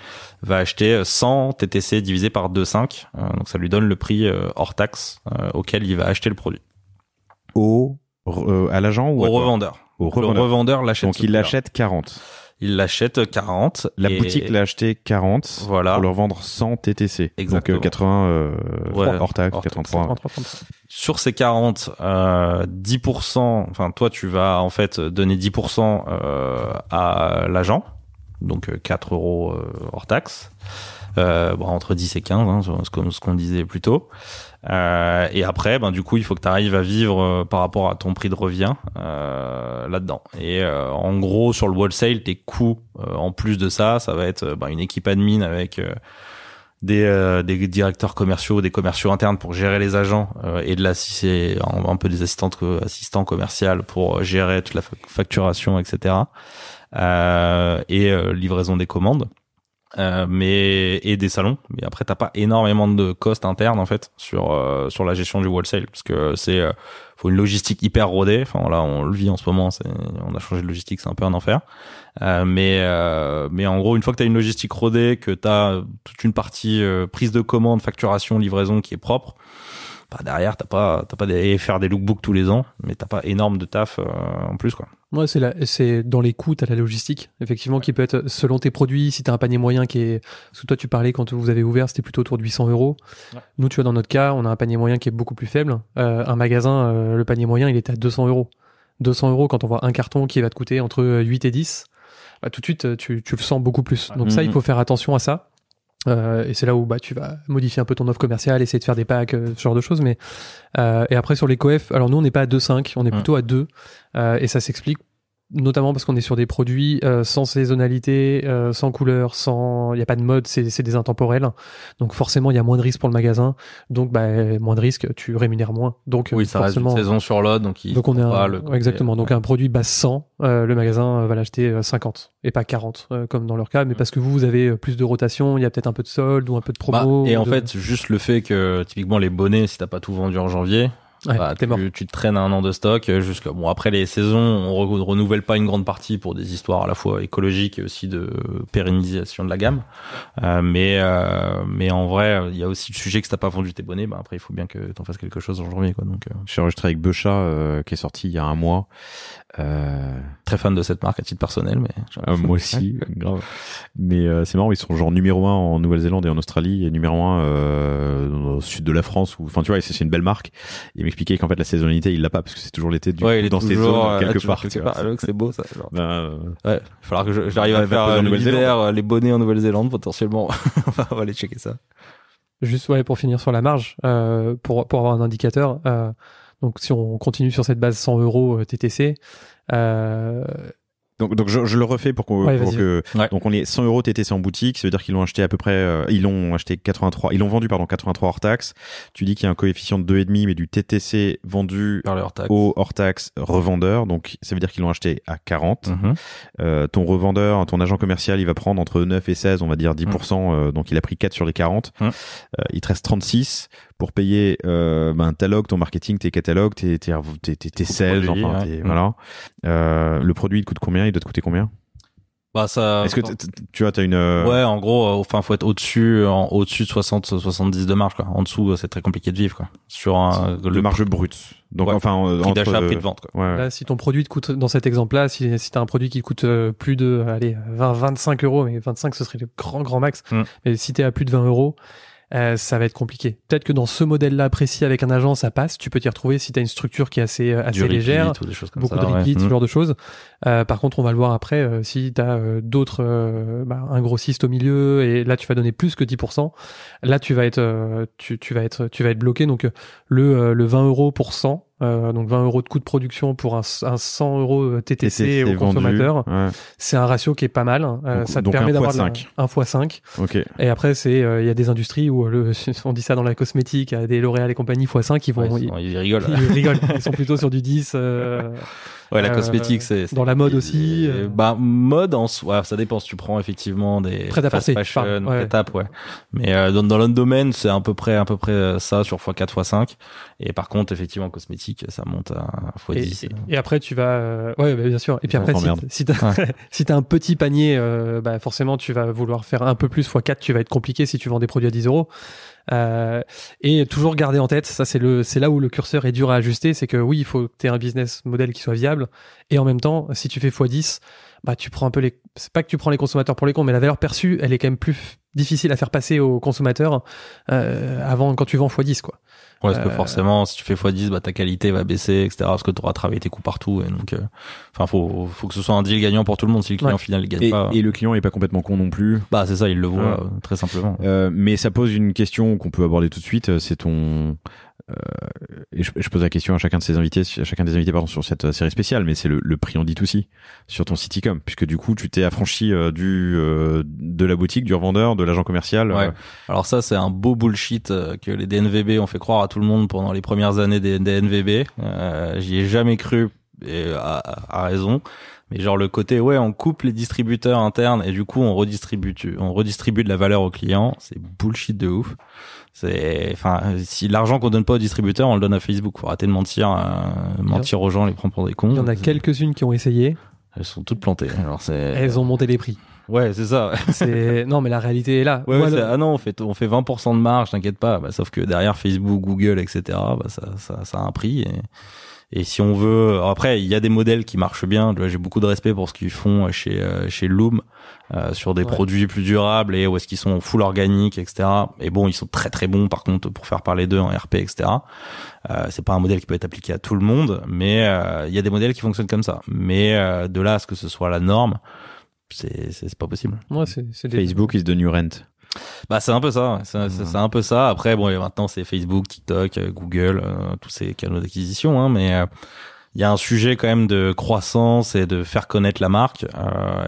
va acheter 100 TTC divisé par 2,5. Donc ça lui donne le prix hors taxe auquel il va acheter le produit. À l'agent ou au revendeur. Au revendeur. Le revendeur l'achète. Donc il l'achète 40. Il l'achète 40. La boutique l'a acheté 40 voilà. Pour leur vendre 100 TTC. Exactement. Donc 80 hors taxe, 83. Sur ces 40, 10%, enfin toi tu vas en fait donner 10% à l'agent, donc 4 € hors taxe. Entre 10 et 15, hein, ce qu'on disait plus tôt. Et après, du coup, il faut que tu arrives à vivre par rapport à ton prix de revient là-dedans. Et en gros, sur le wholesale, tes coûts, en plus de ça, ça va être une équipe admin avec des directeurs commerciaux, des commerciaux internes pour gérer les agents et de l'assisté, un peu des assistants commerciaux pour gérer toute la facturation, etc. Et livraison des commandes. Et des salons, mais après t'as pas énormément de cost internes en fait sur la gestion du wholesale parce que faut une logistique hyper rodée. Enfin là on le vit en ce moment, on a changé de logistique, c'est un peu un enfer. Mais en gros une fois que t'as une logistique rodée, que t'as toute une partie prise de commande, facturation, livraison qui est propre, derrière t'as pas faire des lookbooks tous les ans, mais t'as pas énorme de taf en plus quoi. Ouais, c'est dans les coûts, t'as la logistique, effectivement, qui peut être selon tes produits. Si t'as un panier moyen qui est, parce que toi tu parlais quand vous avez ouvert, c'était plutôt autour de 800 €. Ouais. Nous, tu vois, dans notre cas, on a un panier moyen qui est beaucoup plus faible. Un magasin, le panier moyen, il est à 200 €. 200 € quand on voit un carton qui va te coûter entre 8 et 10, tout de suite tu le sens beaucoup plus. Donc ça, il faut faire attention à ça. Et c'est là où tu vas modifier un peu ton offre commerciale, essayer de faire des packs, ce genre de choses. Mais et après sur les coef, alors nous on n'est pas à 2,5, on est plutôt à 2, et ça s'explique notamment parce qu'on est sur des produits sans saisonnalité, sans couleur, il y a pas de mode, c'est des intemporels. Donc forcément il y a moins de risques pour le magasin. Donc moins de risques, tu rémunères moins. Donc oui, ça forcément, reste une saison sur l'autre, donc on est exactement. Donc un produit base 100, le magasin va l'acheter 50 et pas 40 comme dans leur cas, mais parce que vous avez plus de rotation, il y a peut-être un peu de solde ou un peu de promo. Et en fait, juste le fait que typiquement les bonnets, si t'as pas tout vendu en janvier, t'es mort. Tu te traînes un an de stock jusqu'à bon après les saisons on renouvelle pas une grande partie pour des histoires à la fois écologiques et aussi de pérennisation de la gamme mais en vrai il y a aussi le sujet que si t'as pas vendu tes bonnets après il faut bien que t'en fasses quelque chose en janvier quoi donc je suis enregistré avec Becha qui est sorti il y a un mois très fan de cette marque à titre personnel mais moi aussi grave mais c'est marrant ils sont genre numéro 1 en Nouvelle-Zélande et en Australie et numéro 1 au sud de la France enfin tu vois c'est une belle marque. Il m'expliquait qu'en fait la saisonnalité il l'a pas parce que c'est toujours l'été du coup, dans ces zones quelque part. C'est beau ça. Genre. Ouais, il faudra que j'arrive à faire l'hiver les bonnets en Nouvelle-Zélande potentiellement. On va aller checker ça. Juste pour finir sur la marge, pour avoir un indicateur. Donc si on continue sur cette base 100 € TTC. Donc je le refais pour donc on est 100 € TTC en boutique, ça veut dire qu'ils l'ont acheté à peu près ils l'ont vendu 83 hors taxe. Tu dis qu'il y a un coefficient de 2,5 mais du TTC vendu au hors taxe revendeur, donc ça veut dire qu'ils l'ont acheté à 40. Ton revendeur, ton agent commercial, il va prendre entre 9 et 16, on va dire 10%, donc il a pris 4 sur les 40. Il te reste 36 pour payer ta log, ton marketing, tes catalogues, tes sales, produit, enfin voilà. Le produit il te coûte combien? Il doit te coûter combien? Ça. Est-ce que tu vois, t'as une. Ouais, en gros, faut être au-dessus de 60-70 de marge, quoi. En dessous, c'est très compliqué de vivre, quoi. Sur le marge brut. Donc, prix d'achat, prix de vente, quoi. Ouais. Là, si ton produit te coûte, dans cet exemple-là, si t'as un produit qui coûte plus de, 25 €, mais 25, ce serait le grand max. Mais si t'es à plus de 20 €, ça va être compliqué. Peut-être que dans ce modèle-là précis avec un agent, ça passe. Tu peux t'y retrouver si tu as une structure qui est assez légère, ou des choses comme beaucoup ça, de repeats, ce genre de choses. Par contre, on va le voir après. Si tu as d'autres, un grossiste au milieu, et là tu vas donner plus que 10%. Là, tu vas être bloqué. Donc le 20 € pour 100. Donc 20 € de coût de production pour un 100 € TTC au consommateur. C'est un ratio qui est pas mal. Ça te permet d'avoir 1 x 5. Okay. Et après, il y a des industries où on dit ça dans la cosmétique, des L'Oréal et compagnie x5, ils rigolent. Ils rigolent. Ils sont plutôt sur du 10. La cosmétique, c'est dans la mode aussi. Mode en soi, ça dépend si tu prends effectivement des fast fashion, mais dans l'autre domaine, c'est à peu près ça sur x4, x5. Et par contre, effectivement, cosmétique, ça monte à x10. Et après, tu vas, bien sûr. Et puis après, si t'as un petit panier, forcément, tu vas vouloir faire un peu plus x4, tu vas être compliqué si tu vends des produits à 10 €. Et toujours garder en tête, ça c'est là où le curseur est dur à ajuster, c'est que oui, il faut que tu aies un business model qui soit viable, et en même temps, si tu fais x10, tu prends un peu c'est pas que tu prends les consommateurs pour les cons, mais la valeur perçue, elle est quand même plus difficile à faire passer aux consommateurs quand tu vends x10, quoi. Ouais, parce que forcément, si tu fais x10, ta qualité va baisser, etc. Parce que tu auras travaillé tes coûts partout. Et donc, faut que ce soit un deal gagnant pour tout le monde si le client final gagne pas. Et le client est pas complètement con non plus. C'est ça, il le voit très simplement. Mais ça pose une question qu'on peut aborder tout de suite. C'est ton. Et je pose la question à chacun des invités sur cette série spéciale, mais c'est le prix en D2C sur ton site e-com, puisque du coup tu t'es affranchi de la boutique, du revendeur, de l'agent commercial. Ouais. Alors ça c'est un beau bullshit que les DNVB ont fait croire à tout le monde pendant les premières années des DNVB. J'y ai jamais cru et à raison. Mais genre le côté on coupe les distributeurs internes et du coup on redistribue de la valeur aux clients, c'est bullshit de ouf. Si l'argent qu'on donne pas aux distributeurs, on le donne à Facebook. Faut arrêter de mentir aux gens, les prendre pour des cons. Il y en a quelques-unes qui ont essayé. Elles sont toutes plantées. Alors elles ont monté les prix. Ouais, c'est ça. Non, mais la réalité est là. On fait 20% de marge, t'inquiète pas. Sauf que derrière Facebook, Google, etc., ça a un prix. Et si on veut, après, il y a des modèles qui marchent bien. J'ai beaucoup de respect pour ce qu'ils font chez Loom, sur des produits plus durables et où est-ce qu'ils sont full organique, etc. Et bon, ils sont très très bons par contre pour faire parler d'eux en RP, etc. C'est pas un modèle qui peut être appliqué à tout le monde, mais il y a des modèles qui fonctionnent comme ça. Mais de là à ce que ce soit la norme, c'est pas possible. Ouais, Facebook is the new rent. C'est un peu ça. C'est un peu ça. Après, maintenant c'est Facebook, TikTok, Google, tous ces canaux d'acquisition, mais il y a un sujet quand même de croissance et de faire connaître la marque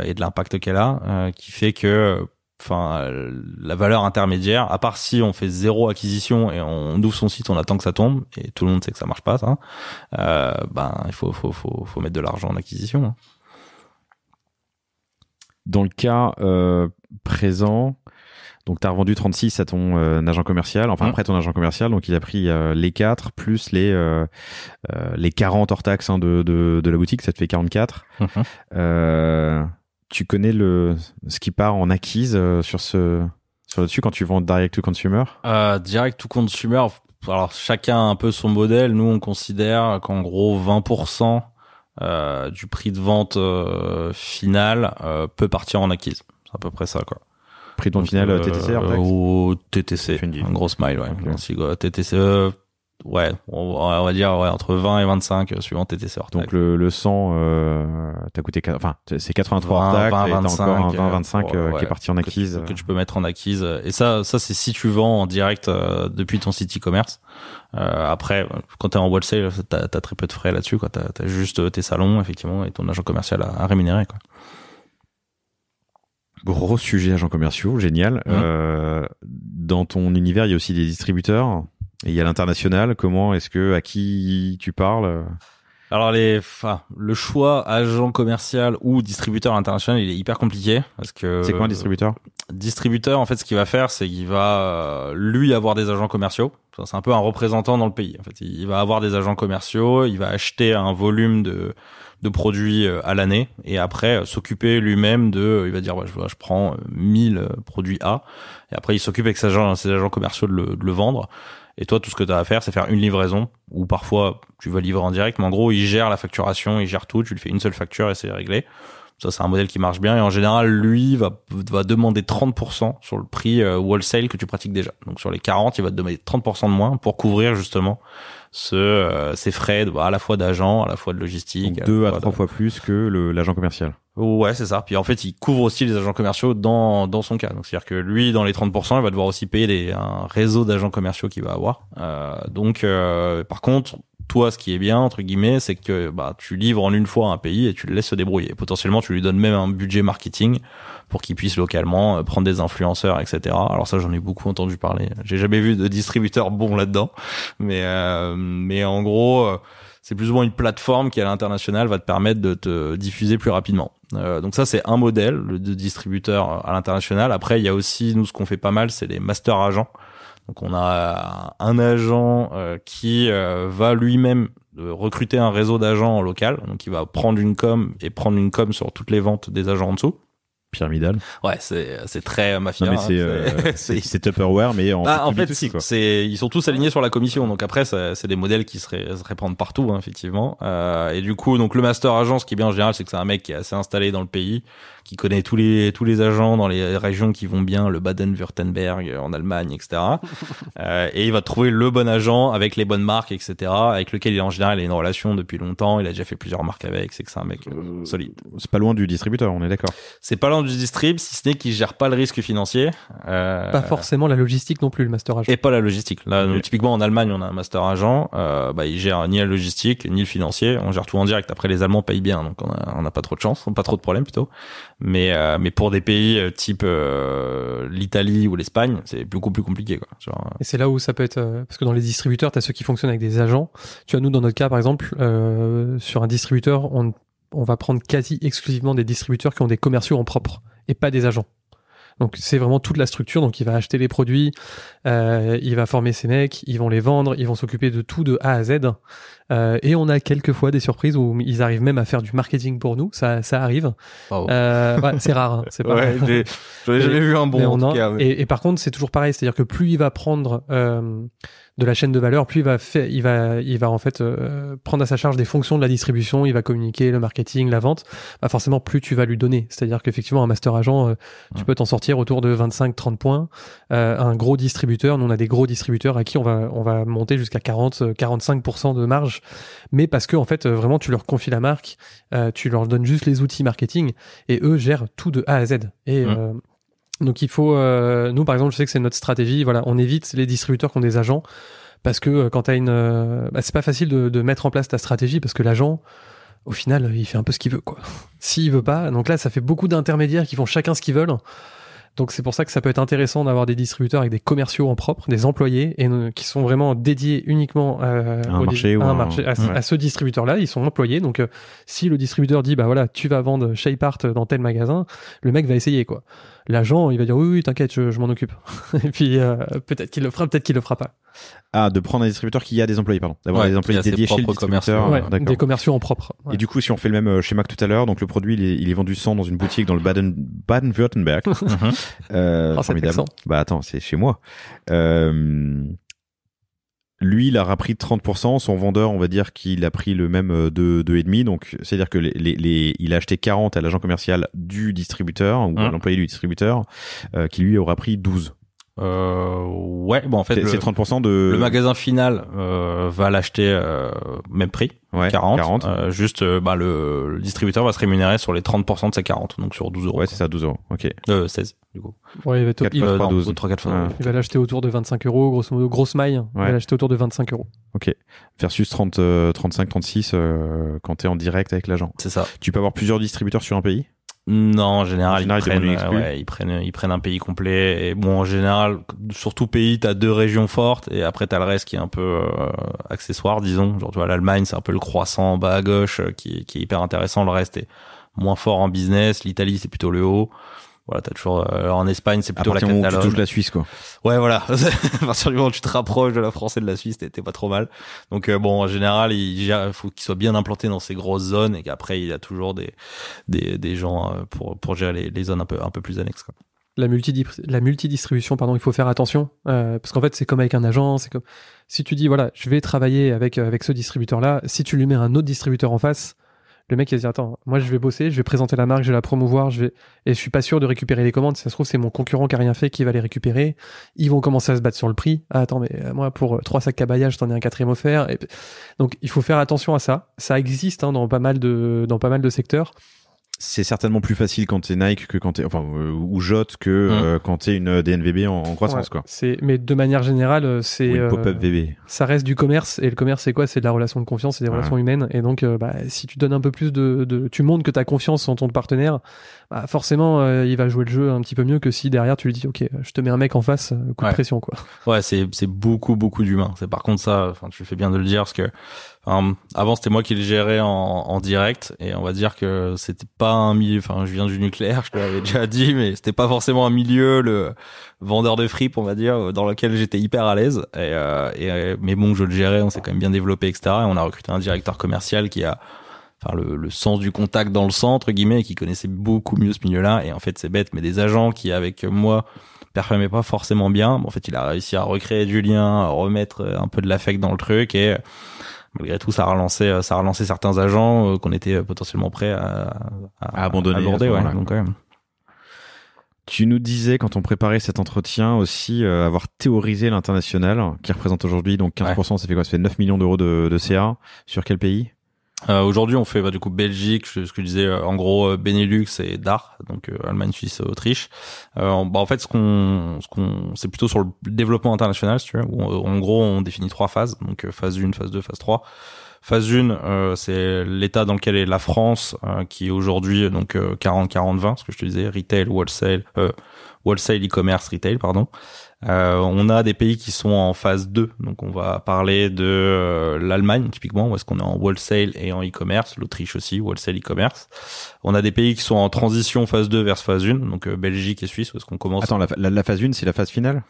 et de l'impact qu'elle a, qui fait que, la valeur intermédiaire, à part si on fait 0 acquisition et on ouvre son site, on attend que ça tombe et tout le monde sait que ça marche pas, ça. Il faut mettre de l'argent en acquisition. Dans le cas présent. Donc, tu as revendu 36 à ton agent commercial, enfin après ton agent commercial. Donc, il a pris les 4 plus les 40 hors taxes de la boutique. Ça te fait 44. Tu connais ce qui part en acquise sur dessus quand tu vends direct to consumer? Direct to consumer, alors chacun a un peu son modèle. Nous, on considère qu'en gros 20% du prix de vente final peut partir en acquise. C'est à peu près ça, quoi. Prix de vente final TTC hors taxe? Ou TTC, un gros smile, ouais. Okay. TTC, ouais, on va dire entre 20 et 25 suivant TTC hors taxe. Donc le 100 t'as coûté c'est 83 hors taxe et t'as encore un 20-25 qui est parti en acquise que tu peux mettre en acquise. Et ça c'est si tu vends en direct depuis ton site e-commerce. Après quand t'es en wholesale, t'as très peu de frais là-dessus, quoi. T'as juste tes salons effectivement et ton agent commercial à rémunérer, quoi. Gros sujet agents commerciaux, génial. Dans ton univers, il y a aussi des distributeurs. Et il y a l'international. Comment à qui tu parles? Alors le choix agent commercial ou distributeur international, il est hyper compliqué parce que. C'est quoi un distributeur? Distributeur, en fait, ce qu'il va faire, c'est qu'il va lui avoir des agents commerciaux. C'est un peu un représentant dans le pays. En fait, il va avoir des agents commerciaux. Il va acheter un volume de produits à l'année et après s'occuper lui-même il va dire je prends 1000 produits A et après il s'occupe avec ses agents commerciaux de le vendre. Et toi, tout ce que tu as à faire, c'est faire une livraison, ou parfois tu vas livrer en direct, mais en gros, il gère la facturation, il gère tout, tu lui fais une seule facture et c'est réglé. Ça, c'est un modèle qui marche bien. Et en général, lui va demander 30% sur le prix wholesale que tu pratiques déjà. Donc sur les 40, il va te demander 30% de moins pour couvrir justement ces frais à la fois d'agent, à la fois de logistique. Donc 2 à 3 fois plus que l'agent commercial. Ouais, c'est ça. Puis en fait, il couvre aussi les agents commerciaux dans son cas. Donc c'est-à-dire que lui, dans les 30%, il va devoir aussi payer un réseau d'agents commerciaux qu'il va avoir. Par contre, toi, ce qui est bien, entre guillemets, c'est que tu livres en une fois un pays et tu le laisses se débrouiller. Potentiellement, tu lui donnes même un budget marketing pour qu'il puisse localement prendre des influenceurs, etc. Alors ça, j'en ai beaucoup entendu parler. J'ai jamais vu de distributeur bon là-dedans. Mais en gros, c'est plus ou moins une plateforme qui, à l'international, va te permettre de te diffuser plus rapidement. Donc ça, c'est un modèle de distributeur à l'international. Après, il y a aussi, nous, ce qu'on fait pas mal, c'est les master agents. Donc on a un agent qui va lui-même recruter un réseau d'agents en local. Donc il va prendre une com sur toutes les ventes des agents en dessous. Pyramidal. Ouais, c'est très mafia. Non, mais c'est Tupperware, mais en fait, aussi, quoi. Ils sont tous alignés sur la commission. Donc après, c'est des modèles qui se répandent partout, hein, effectivement. Et du coup, donc le master agent, ce qui est bien en général, c'est que c'est un mec qui est assez installé dans le pays, qui connaît tous les agents dans les régions qui vont bien, le Baden-Württemberg en Allemagne, etc. Et il va trouver le bon agent avec les bonnes marques, etc. Avec lequel en général il a une relation depuis longtemps. Il a déjà fait plusieurs marques avec. C'est que c'est un mec solide. C'est pas loin du distributeur, on est d'accord. C'est pas loin du distrib, si ce n'est qu'il gère pas le risque financier. Pas forcément la logistique non plus, le master agent. Et pas la logistique. Là, nous, typiquement en Allemagne, on a un master agent. Il gère ni la logistique ni le financier. On gère tout en direct. Après, les Allemands payent bien, donc on a pas trop de chance, pas trop de problèmes plutôt. Mais pour des pays type l'Italie ou l'Espagne, c'est beaucoup plus compliqué, quoi. Et c'est là où ça peut être parce que dans les distributeurs, t'as ceux qui fonctionnent avec des agents. Tu vois, nous dans notre cas, par exemple, sur un distributeur, on va prendre quasi exclusivement des distributeurs qui ont des commerciaux en propre et pas des agents. Donc c'est vraiment toute la structure. Donc il va acheter les produits, il va former ses mecs, ils vont les vendre, ils vont s'occuper de tout de A à Z. Et on a quelquefois des surprises où ils arrivent même à faire du marketing pour nous. Ça arrive. Wow. C'est rare. Hein, c'est pas. Ouais, j'en ai jamais vu un bon. En tout cas, mais... et par contre, c'est toujours pareil. C'est-à-dire que plus il va prendre de la chaîne de valeur, plus il va en fait prendre à sa charge des fonctions de la distribution. Il va communiquer le marketing, la vente. Forcément, plus tu vas lui donner. C'est-à-dire qu'effectivement, un master agent, tu peux t'en sortir autour de 25-30 points. Un gros distributeur, nous on a des gros distributeurs à qui on va monter jusqu'à 40-45% de marge. Mais parce que en fait vraiment tu leur confies la marque, tu leur donnes juste les outils marketing et eux gèrent tout de A à Z. Et donc il faut nous par exemple, je sais que c'est notre stratégie, voilà, on évite les distributeurs qui ont des agents parce que quand t'as c'est pas facile de mettre en place ta stratégie parce que l'agent au final il fait un peu ce qu'il veut, quoi. S'il veut pas, donc là ça fait beaucoup d'intermédiaires qui font chacun ce qu'ils veulent. Donc c'est pour ça que ça peut être intéressant d'avoir des distributeurs avec des commerciaux en propre, des employés et qui sont vraiment dédiés uniquement à ce distributeur-là. Ils sont employés. Donc si le distributeur dit bah voilà, tu vas vendre Shapeart dans tel magasin, le mec va essayer quoi. L'agent il va dire oui t'inquiète je m'en occupe. Et puis peut-être qu'il le fera, peut-être qu'il le fera pas. Ah, de prendre un distributeur qui a des employés, pardon. D'avoir des employés dédiés chez le distributeur. Des commerciaux en propre. Ouais. Et du coup, si on fait le même schéma que tout à l'heure, donc le produit, il est vendu sans dans une boutique dans le Baden-Württemberg. Formidable. Bah attends, c'est chez moi. Lui, il a pris 30%. Son vendeur, on va dire qu'il a pris le même 2,5. Donc, c'est-à-dire que il a acheté 40 à l'agent commercial du distributeur ou à l'employé du distributeur, qui lui aura pris 12. Ouais, bon en fait c'est 30% de le magasin final va l'acheter même prix, 40. Juste le distributeur va se rémunérer sur les 30% de ses 40, donc sur 12 euros. Ouais, c'est ça, 12 euros. OK. 16 du coup. Ouais, il va 3-4 fois. Il va l'acheter autour de 25 euros, grosso modo, grosse maille. Il va l'acheter autour de 25 euros. OK. Versus 35, 36 quand t'es en direct avec l'agent. C'est ça. Tu peux avoir plusieurs distributeurs sur un pays? Non, en général, ils prennent un pays complet. Et bon, en général, sur tout pays, t'as 2 régions fortes et après t'as le reste qui est un peu accessoire, disons. Genre, tu vois, l'Allemagne, c'est un peu le croissant bas à gauche qui est hyper intéressant. Le reste est moins fort en business. L'Italie, c'est plutôt le haut. Voilà, t'as toujours en Espagne, c'est plutôt la Catalogne. Tu touches la Suisse, quoi. Ouais, voilà. À partir du moment où tu te rapproches de la France et de la Suisse, t'es pas trop mal. Donc bon, en général, il faut qu'il soit bien implanté dans ces grosses zones et qu'après il y a toujours des gens pour gérer les zones un peu plus annexes, quoi. La multidistribution, pardon, il faut faire attention parce qu'en fait, c'est comme avec un agent, c'est comme si tu dis voilà, je vais travailler avec ce distributeur-là, si tu lui mets un autre distributeur en face, le mec il va se dire attends, moi je vais bosser, je vais présenter la marque, je vais la promouvoir, et je suis pas sûr de récupérer les commandes. Si ça se trouve c'est mon concurrent qui a rien fait qui va les récupérer. Ils vont commencer à se battre sur le prix. Ah, attends, mais moi pour 3 sacs cabaya, je t'en ai un 4e offert. Donc il faut faire attention à ça. Ça existe dans pas mal de secteurs. C'est certainement plus facile quand t'es Nike que quand t'es ou Jot que quand t'es une DNVB en croissance, quoi. Mais de manière générale, c'est une pop-up VB. Ça reste du commerce et le commerce c'est quoi? C'est de la relation de confiance, c'est des relations humaines et donc si tu donnes un peu plus tu montres que t'as confiance en ton partenaire, forcément il va jouer le jeu un petit peu mieux que si derrière tu lui dis OK, je te mets un mec en face, coup de pression, quoi. Ouais, c'est beaucoup d'humains. C'est par contre ça, tu fais bien de le dire parce que avant c'était moi qui le gérais en direct et on va dire que c'était pas un milieu, je viens du nucléaire, je te l'avais déjà dit, mais c'était pas forcément un milieu, le vendeur de fripe on va dire, dans lequel j'étais hyper à l'aise mais bon, je le gérais, on s'est quand même bien développé, etc. Et on a recruté un directeur commercial qui a le sens du contact dans le sang, entre guillemets, et qui connaissait beaucoup mieux ce milieu-là. Et en fait c'est bête, mais des agents qui avec moi performaient pas forcément bien, en fait il a réussi à recréer du lien, à remettre un peu de l'affect dans le truc et malgré tout, ça a relancé certains agents qu'on était potentiellement prêts à abandonner. Aborder, donc quand même. Tu nous disais quand on préparait cet entretien aussi avoir théorisé l'international, qui représente aujourd'hui donc 15%, ça fait quoi? Ça fait 9 millions d'euros de CA. Sur quel pays? Aujourd'hui, on fait du coup Belgique, ce que je disais, en gros Benelux et DAR, donc Allemagne, Suisse, Autriche. En fait, c'est plutôt sur le développement international, si tu veux, où en gros on définit 3 phases, donc phase 1, phase 2, phase 3. Phase 1, c'est l'état dans lequel est la France, qui est aujourd'hui donc 40-40-20, ce que je te disais, retail, wholesale, e-commerce, retail, pardon. On a des pays qui sont en phase 2, donc on va parler de l'Allemagne typiquement, où est-ce qu'on est en wholesale et en e-commerce, l'Autriche aussi, wholesale, e-commerce. On a des pays qui sont en transition phase 2 vers phase 1, donc Belgique et Suisse, où est-ce qu'on commence. Attends, la phase 1, c'est la phase finale?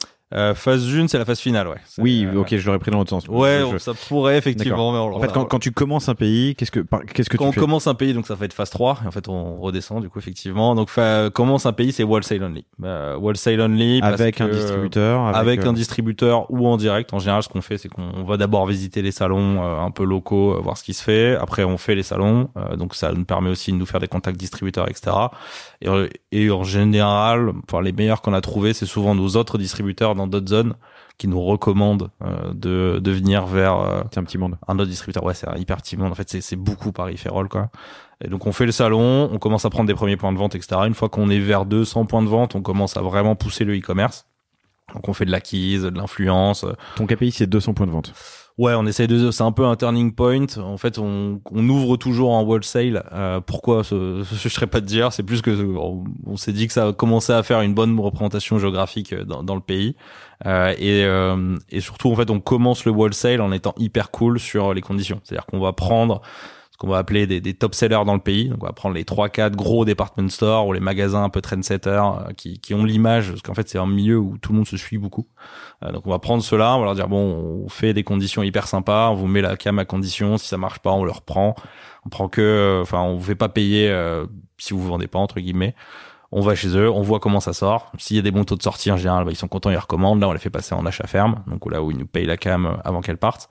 Phase 1, c'est la phase finale, ouais. Oui, ok, je l'aurais pris dans l'autre sens. Ouais, ça pourrait effectivement. Mais en fait, quand tu commences un pays, qu'est-ce que quand tu fais? Quand on commence un pays, donc ça va être phase 3, et en fait on redescend du coup effectivement. Donc commence un pays, c'est wholesale only. Wholesale only avec un distributeur, avec un distributeur ou en direct. En général, ce qu'on fait, c'est qu'on va d'abord visiter les salons un peu locaux, voir ce qui se fait. Après, on fait les salons, donc ça nous permet aussi de nous faire des contacts distributeurs, etc. Et en général, les meilleurs qu'on a trouvés, c'est souvent nos autres distributeurs dans d'autres zones qui nous recommandent de venir vers c'est un petit monde, un autre distributeur. Ouais, c'est un hyper petit monde. En fait, c'est beaucoup pariphérol, quoi. Et donc on fait le salon, on commence à prendre des premiers points de vente, etc. Une fois qu'on est vers 200 points de vente, on commence à vraiment pousser le e-commerce. Donc on fait de l'acquise, de l'influence. Ton KPI, c'est 200 points de vente. Ouais, on essaye c'est un peu un turning point. En fait, on ouvre toujours en wholesale. Pourquoi je serais pas de dire. C'est plus que on s'est dit que ça commençait à faire une bonne représentation géographique dans le pays. Et surtout, en fait, on commence le wholesale en étant hyper cool sur les conditions. C'est-à-dire qu'on va prendre ce qu'on va appeler des top sellers dans le pays. Donc, on va prendre les 3-4 gros department stores ou les magasins un peu trendsetter qui ont l'image, parce qu'en fait, c'est un milieu où tout le monde se suit beaucoup. Donc, on va prendre ceux-là, on va leur dire, bon, on fait des conditions hyper sympas, on vous met la cam à condition, si ça marche pas, on le reprend. On prend on vous fait pas payer si vous vendez pas, entre guillemets. On va chez eux, on voit comment ça sort. S'il y a des bons taux de sortie, en général, ils sont contents, ils recommandent. Là, on les fait passer en achat ferme, donc là où ils nous payent la cam avant qu'elle parte.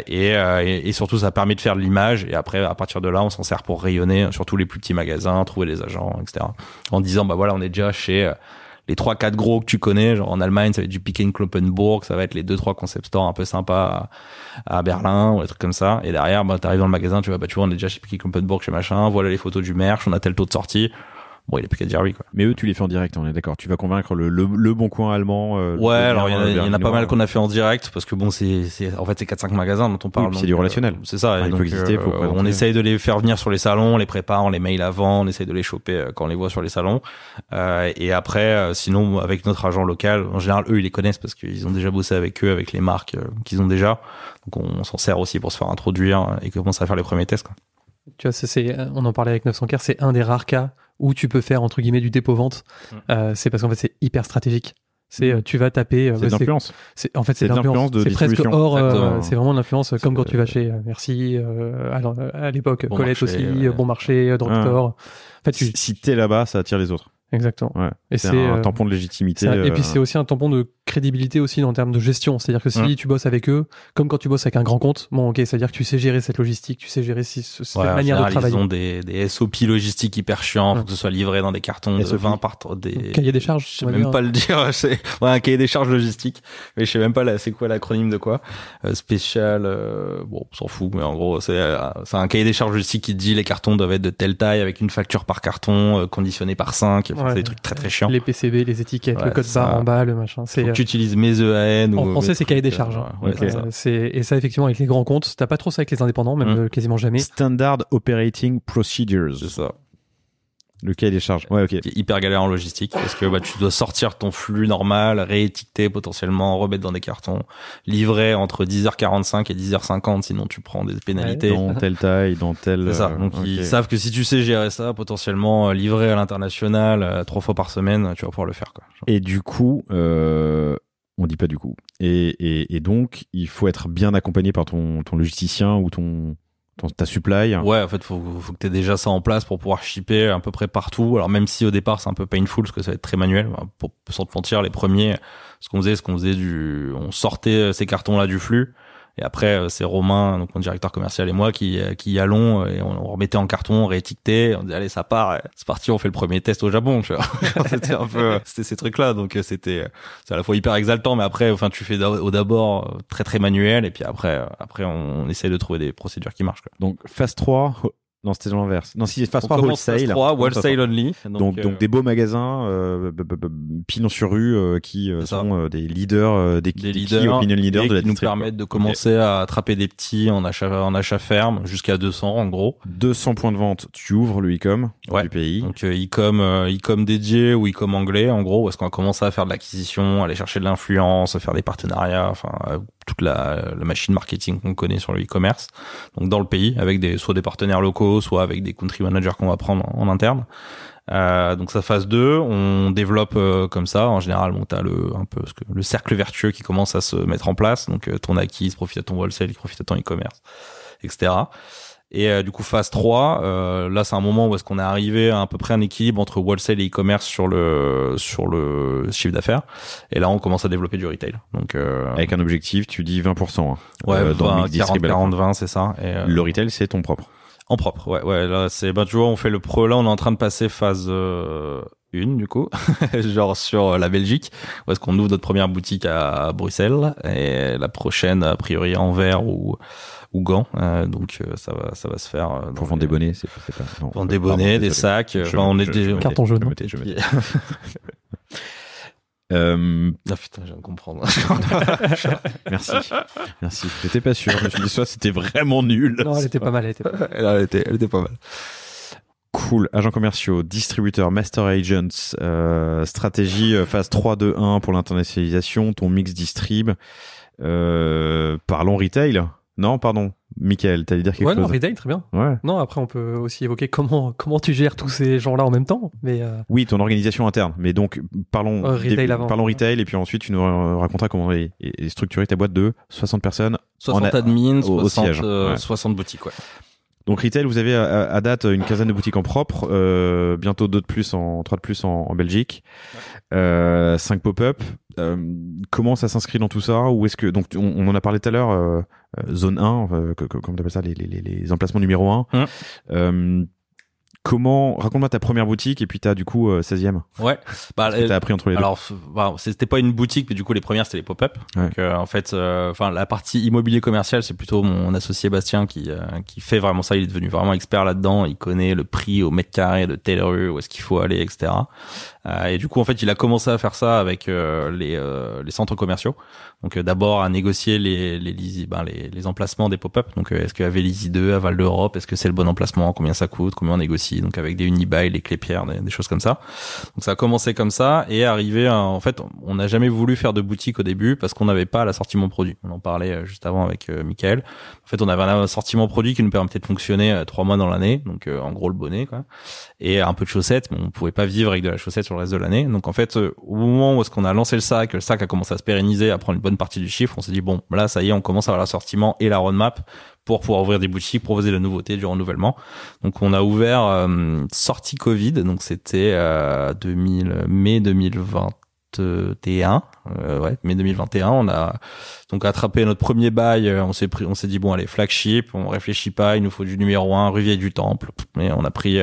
Et surtout, ça permet de faire de l'image. Et après, à partir de là, on s'en sert pour rayonner sur tous les plus petits magasins, trouver les agents, etc. En disant, bah voilà, on est déjà chez les 3-4 gros que tu connais. Genre en Allemagne, ça va être du Pick & Kloppenburg, ça va être les 2-3 concept stores un peu sympas à Berlin ou des trucs comme ça. Et derrière, bah t'arrives dans le magasin, tu vois, on est déjà chez Pick & Kloppenburg, chez machin. Voilà les photos du merch, on a tel taux de sortie. Bon, il a plus qu'à dire oui, quoi. Mais eux, tu les fais en direct, on est d'accord. Tu vas convaincre le bon coin allemand. Ouais, alors il y en a pas mal qu'on a fait en direct parce que bon, en fait, c'est 4-5 magasins dont on parle. Oui, c'est du relationnel. C'est ça. Enfin, il faut exister, faut présenter. On essaye de les faire venir sur les salons, on les prépare, on les mail avant, on essaye de les choper quand on les voit sur les salons. Et après, sinon, avec notre agent local, en général, eux, ils les connaissent parce qu'ils ont déjà bossé avec eux, avec les marques qu'ils ont déjà. Donc, on s'en sert aussi pour se faire introduire et commencer à faire les premiers tests, quoi. Tu vois, on en parlait avec 900K, c'est un des rares cas où tu peux faire entre guillemets du dépôt-vente. C'est parce qu'en fait c'est hyper stratégique. Tu vas taper. C'est de l'influence. En fait, c'est de l'influence. C'est presque hors. C'est vraiment de l'influence, comme quand tu vas chez Merci. Alors à l'époque, bon Colette marché, aussi, Bon Marché, Drugstore. En fait, si t'es là-bas, ça attire les autres. Exactement. Ouais. Et c'est un tampon de légitimité. Et puis c'est aussi un tampon de crédibilité aussi en termes de gestion. C'est-à-dire que si tu bosses avec eux, comme quand tu bosses avec un grand compte, bon ok, c'est-à-dire que tu sais gérer cette logistique, tu sais gérer cette manière de travailler. Ils ont des SOP logistiques hyper chiants, faut que ce soit livré dans des cartons de 20 par des cahier des charges. Je sais même pas le dire. C'est un cahier des charges logistique, mais je sais même pas c'est quoi l'acronyme de quoi. Spécial. Bon, on s'en fout, mais en gros c'est un cahier des charges logistique qui dit les cartons doivent être de telle taille avec une facture par carton, conditionné par 5. C'est des trucs très très chiants. Les PCB, les étiquettes, le code barre en bas, le machin. Faut que tu utilises mes EAN. En français, c'est cahier des charges. Et ça, effectivement, avec les grands comptes, t'as pas trop ça avec les indépendants, même quasiment jamais. Standard Operating Procedures. C'est ça. Le cahier des charges. Ouais, ok. C'est hyper galère en logistique parce que tu dois sortir ton flux normal, réétiqueter potentiellement, remettre dans des cartons, livrer entre 10h45 et 10h50, sinon tu prends des pénalités. Dans telle taille, dans telle. C'est ça. Donc ils savent que si tu sais gérer ça, potentiellement livrer à l'international 3 fois par semaine, tu vas pouvoir le faire, quoi. Et du coup, on dit pas du coup. Et donc, il faut être bien accompagné par ton logisticien ou ta supply. Ouais, en fait, faut que t'aies déjà ça en place pour pouvoir shipper à peu près partout. Alors même si au départ c'est un peu painful parce que ça va être très manuel, sans te mentir, les premiers, ce qu'on faisait on sortait ces cartons-là du flux. Et après, c'est Romain, donc mon directeur commercial et moi qui y allons et on remettait en carton, on réétiquetait, on disait allez ça part, c'est parti, on fait le premier test au Japon, tu vois. C'était ces trucs-là, donc c'est à la fois hyper exaltant, mais après, enfin tu fais d'abord très très manuel et puis après on essaie de trouver des procédures qui marchent, quoi. Donc phase 3. Non, c'était dans l'inverse. Non, si phase 3 wholesale. Phase 3, wholesale only. Donc des beaux magasins, pignon sur rue, qui sont des leaders, des opinion leaders de la qui nous permettent de commencer à attraper des petits en achat ferme jusqu'à 200 en gros. 200 points de vente. Tu ouvres le e-com du pays. Donc e-com dédié ou e-com anglais en gros, où est-ce qu'on va commencer à faire de l'acquisition, aller chercher de l'influence, faire des partenariats, enfin toute la machine marketing qu'on connaît sur le e-commerce. Donc dans le pays avec soit des partenaires locaux, soit avec des country managers qu'on va prendre en interne. Donc ça phase 2, on développe comme ça. En général, t'as le cercle vertueux qui commence à se mettre en place. Donc ton acquise profite à ton wholesale, qui profite à ton e-commerce, etc. Et du coup phase 3, là c'est un moment où est-ce qu'on est arrivé à peu près un équilibre entre wholesale et e-commerce sur le chiffre d'affaires. Et là on commence à développer du retail. Donc avec un objectif, tu dis 20%. Ouais, dans 40-20, c'est ça. Et le retail, c'est ton propre. En propre, ouais. Là, tu vois, on fait le pro. Là, on est en train de passer phase 1, du coup, genre sur la Belgique, où est-ce qu'on ouvre notre première boutique à Bruxelles, et la prochaine, a priori, à Anvers ou Gand. Donc, ça va se faire. Pour vendre des bonnets, c'est pas. Vendre des bonnets, des sacs. On est déjà. Carton jaune. Je Ah putain, je viens de comprendre. Merci. J'étais pas sûr. Je me suis dit soit c'était vraiment nul. Non, elle était pas mal. Elle était pas mal. Cool. Agents commerciaux, distributeurs, master agents, stratégie phase 3, 2, 1 pour l'internationalisation, ton mix distrib. Parlons retail. Non, pardon. Michael, t'allais dire quelque chose? Ouais, non, retail, très bien. Ouais. Non, après, on peut aussi évoquer comment tu gères tous ces gens-là en même temps. Mais Oui, ton organisation interne. Mais donc, parlons retail et puis ensuite, tu nous raconteras comment est structurée ta boîte de 60 personnes. 60 admins, au siège. 60 boutiques, ouais. Donc retail, vous avez à date une quinzaine de boutiques en propre, bientôt 3 de plus en Belgique, 5 pop-up. Comment ça s'inscrit dans tout ça? Ou est-ce que donc on en a parlé tout à l'heure, zone 1, comment t'appelles ça, les emplacements numéro 1. Raconte-moi ta première boutique et puis t'as du coup 16e. Ouais. T'as appris entre les deux. Alors, c'était pas une boutique, mais du coup les premières c'était les pop-up. Ouais. Donc en fait, la partie immobilier commercial, c'est plutôt mon associé Bastien qui fait vraiment ça. Il est devenu vraiment expert là-dedans. Il connaît le prix au mètre carré de telle rue, où est-ce qu'il faut aller, etc. Et du coup en fait, il a commencé à faire ça avec les centres commerciaux. Donc d'abord à négocier les emplacements des pop-up. Donc est-ce qu'à Vélizy 2, à Val d'Europe, est-ce que c'est le bon emplacement, combien ça coûte, combien on négocie, donc avec des Unibail, les Clépierre, des choses comme ça. Donc ça a commencé comme ça et arrivé en fait, on n'a jamais voulu faire de boutique au début parce qu'on n'avait pas l'assortiment produit. On en parlait juste avant avec Michael. En fait, on avait un assortiment produit qui nous permettait de fonctionner 3 mois dans l'année, donc en gros le bonnet quoi, et un peu de chaussettes, mais on pouvait pas vivre avec de la chaussette sur le reste de l'année. Donc en fait, au moment où est-ce qu'on a lancé le sac a commencé à se pérenniser, à prendre une bonne partie du chiffre, on s'est dit bon, là ça y est, on commence à avoir l'assortiment et la roadmap pour pouvoir ouvrir des boutiques, proposer de la nouveauté, du renouvellement. Donc on a ouvert sortie Covid, donc c'était mai 2021. Mai 2021, on a donc attrapé notre premier bail, on s'est dit bon allez, flagship, on réfléchit pas, il nous faut du numéro 1, Rue Vieille du Temple. Mais on a pris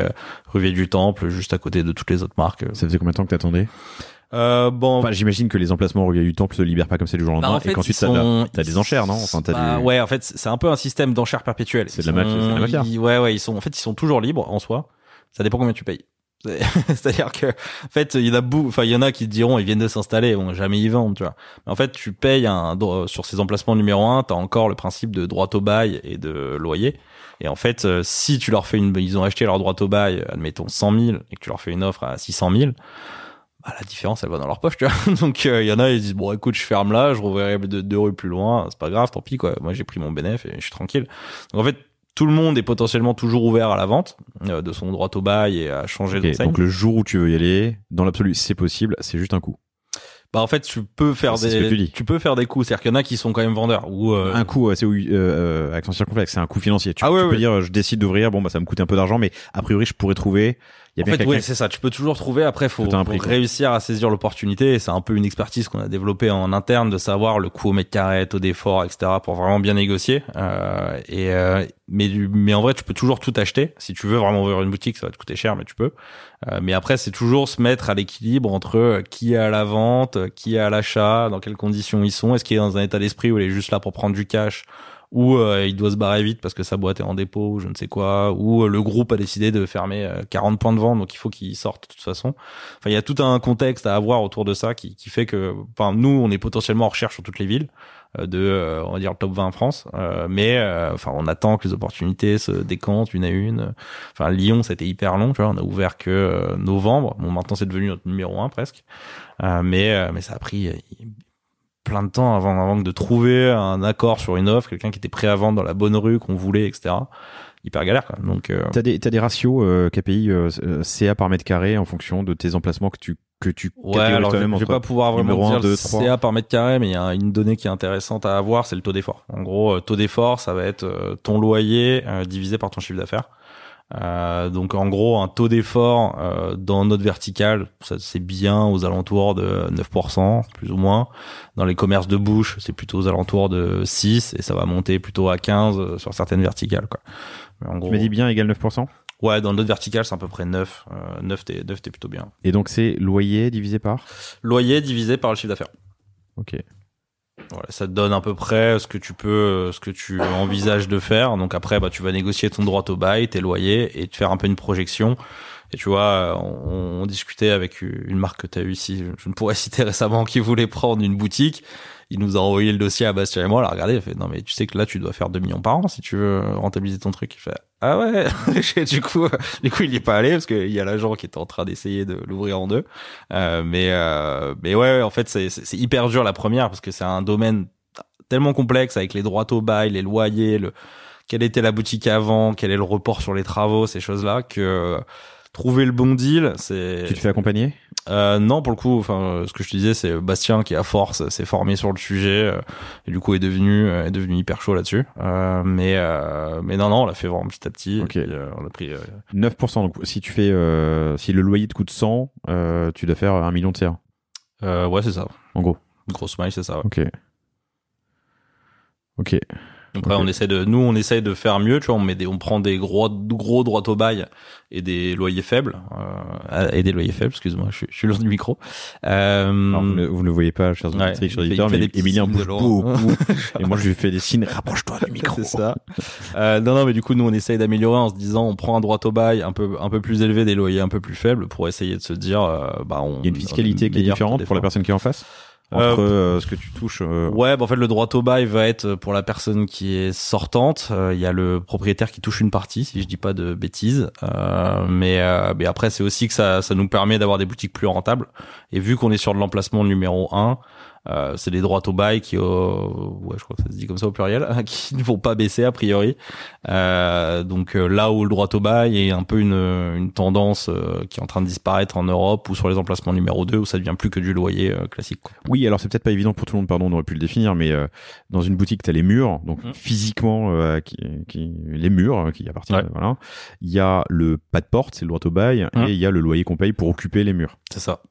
Rue Vieille du Temple juste à côté de toutes les autres marques. Ça faisait combien de temps que t'attendais? J'imagine que les emplacements Rue Vieille du Temple se libèrent pas comme ça du jour au lendemain, et qu'ensuite t'as des enchères, non? Ouais, en fait, c'est un peu un système d'enchères perpétuelles. C'est de la mafia. Ils sont toujours libres en soi. Ça dépend combien tu payes. C'est-à-dire que, en fait, il y en a qui te diront, ils viennent de s'installer, vont jamais y vendre, tu vois. Mais en fait, tu payes sur ces emplacements numéro 1, t'as encore le principe de droit au bail et de loyer. Et en fait, si tu leur fais ils ont acheté leur droit au bail, admettons 100 000, et que tu leur fais une offre à 600 000, la différence elle va dans leur poche, tu vois. Donc il y en a, ils disent bon écoute, je ferme là, je rouvrirai 2 rues plus loin, c'est pas grave, tant pis quoi. Moi j'ai pris mon bénéf et je suis tranquille. Donc en fait, tout le monde est potentiellement toujours ouvert à la vente de son droit au bail et à changer d'enseigne. Donc le jour où tu veux y aller, dans l'absolu, c'est possible, c'est juste un coup. En fait, tu peux faire des coups, c'est-à-dire qu'il y en a qui sont quand même vendeurs ou un coup c'est accent circonflexe, c'est un coût financier. Tu peux dire je décide d'ouvrir, ça me coûte un peu d'argent, mais a priori je pourrais trouver. C'est ça, tu peux toujours trouver. Après, faut réussir à saisir l'opportunité. Et c'est un peu une expertise qu'on a développée en interne de savoir le coût au mètre carré, taux d'effort, etc. pour vraiment bien négocier. Mais en vrai, tu peux toujours tout acheter. Si tu veux vraiment ouvrir une boutique, ça va te coûter cher, mais tu peux. Mais après, c'est toujours se mettre à l'équilibre entre qui est à la vente, qui est à l'achat, dans quelles conditions ils sont. Est-ce qu'il est dans un état d'esprit où il est juste là pour prendre du cash, ou il doit se barrer vite parce que sa boîte est en dépôt ou je ne sais quoi, ou le groupe a décidé de fermer 40 points de vente, donc il faut qu'il sorte de toute façon. Enfin, il y a tout un contexte à avoir autour de ça qui fait que, nous, on est potentiellement en recherche sur toutes les villes on va dire le top 20 en France, mais on attend que les opportunités se décantent une à une. Lyon, c'était hyper long, tu vois, on a ouvert que novembre. Bon, maintenant c'est devenu notre numéro 1 presque, mais ça a pris plein de temps avant de trouver un accord sur une offre, quelqu'un qui était prêt à vendre dans la bonne rue qu'on voulait, etc. Hyper galère quoi. Donc t'as des ratios KPI CA par mètre carré en fonction de tes emplacements que tu alors toi-même. Je vais pas pouvoir vraiment dire 2, le 3. CA par mètre carré, mais il y a une donnée qui est intéressante à avoir, c'est le taux d'effort. En gros, taux d'effort, ça va être ton loyer divisé par ton chiffre d'affaires. Donc en gros, un taux d'effort dans notre verticale, ça c'est bien aux alentours de 9%, plus ou moins. Dans les commerces de bouche, c'est plutôt aux alentours de 6 et ça va monter plutôt à 15 sur certaines verticales quoi. Mais en gros, tu m'as dit bien égal 9%? Ouais, dans notre verticale, c'est à peu près 9. 9, t'es plutôt bien. Et donc c'est loyer divisé par? Loyer divisé par le chiffre d'affaires. Ok. Voilà, ça te donne à peu près ce que tu envisages de faire. Donc après, tu vas négocier ton droit au bail, tes loyers, et te faire un peu une projection. Et tu vois, on discutait avec une marque que tu as eu ici, je ne pourrais citer récemment, qui voulait prendre une boutique. Il nous a envoyé le dossier à Bastien et moi, on l'a regardé, il a fait non mais tu sais que là tu dois faire 2 millions par an si tu veux rentabiliser ton truc. Il fait ah ouais. du coup il y est pas allé parce qu'il y a l'agent qui était en train d'essayer de l'ouvrir en deux. Mais ouais, en fait c'est hyper dur la première parce que c'est un domaine tellement complexe avec les droits au bail, les loyers, quelle était la boutique avant, quel est le report sur les travaux, ces choses-là, que trouver le bon deal, c'est... Tu te fais accompagner ? Non, pour le coup, enfin, ce que je te disais, c'est Bastien qui, à force, s'est formé sur le sujet, et du coup est devenu hyper chaud là-dessus. Mais non, on l'a fait vraiment petit à petit. Ok. Et puis, on a pris 9%. Donc, si tu fais, si le loyer te coûte 100, tu dois faire 1 million de CA. ouais, c'est ça. En gros. Grosse maille, c'est ça. Ouais. Ok. Après, on essaie de faire mieux, tu vois, on prend des gros droits au bail et des loyers faibles, excuse-moi, je suis loin du micro. Alors, vous ne le voyez pas, chers auditeurs, mais Emilien bouge beaucoup. Et moi, je lui fais des signes, rapproche-toi du micro. C'est ça. Non, mais du coup, nous, on essaye d'améliorer en se disant, on prend un droit au bail un peu plus élevé, des loyers un peu plus faibles pour essayer de se dire, il y a une fiscalité qui est différente pour la personne qui est en face? Entre ce que tu touches Ouais, en fait le droit au bail va être pour la personne qui est sortante, il y a le propriétaire qui touche une partie si je dis pas de bêtises, mais après c'est aussi que ça nous permet d'avoir des boutiques plus rentables, et vu qu'on est sur de l'emplacement numéro 1, c'est des droits au bail qui je crois que ça se dit comme ça au pluriel, qui ne vont pas baisser a priori. Donc là où le droit au bail est un peu une tendance qui est en train de disparaître en Europe, ou sur les emplacements numéro 2 où ça devient plus que du loyer classique, quoi. Oui, alors c'est peut-être pas évident pour tout le monde, pardon, on aurait pu le définir, mais dans une boutique t'as les murs, donc physiquement les murs qui appartiennent, voilà. Il y a le pas de porte, c'est le droit au bail, et il y a le loyer qu'on paye pour occuper les murs. C'est ça.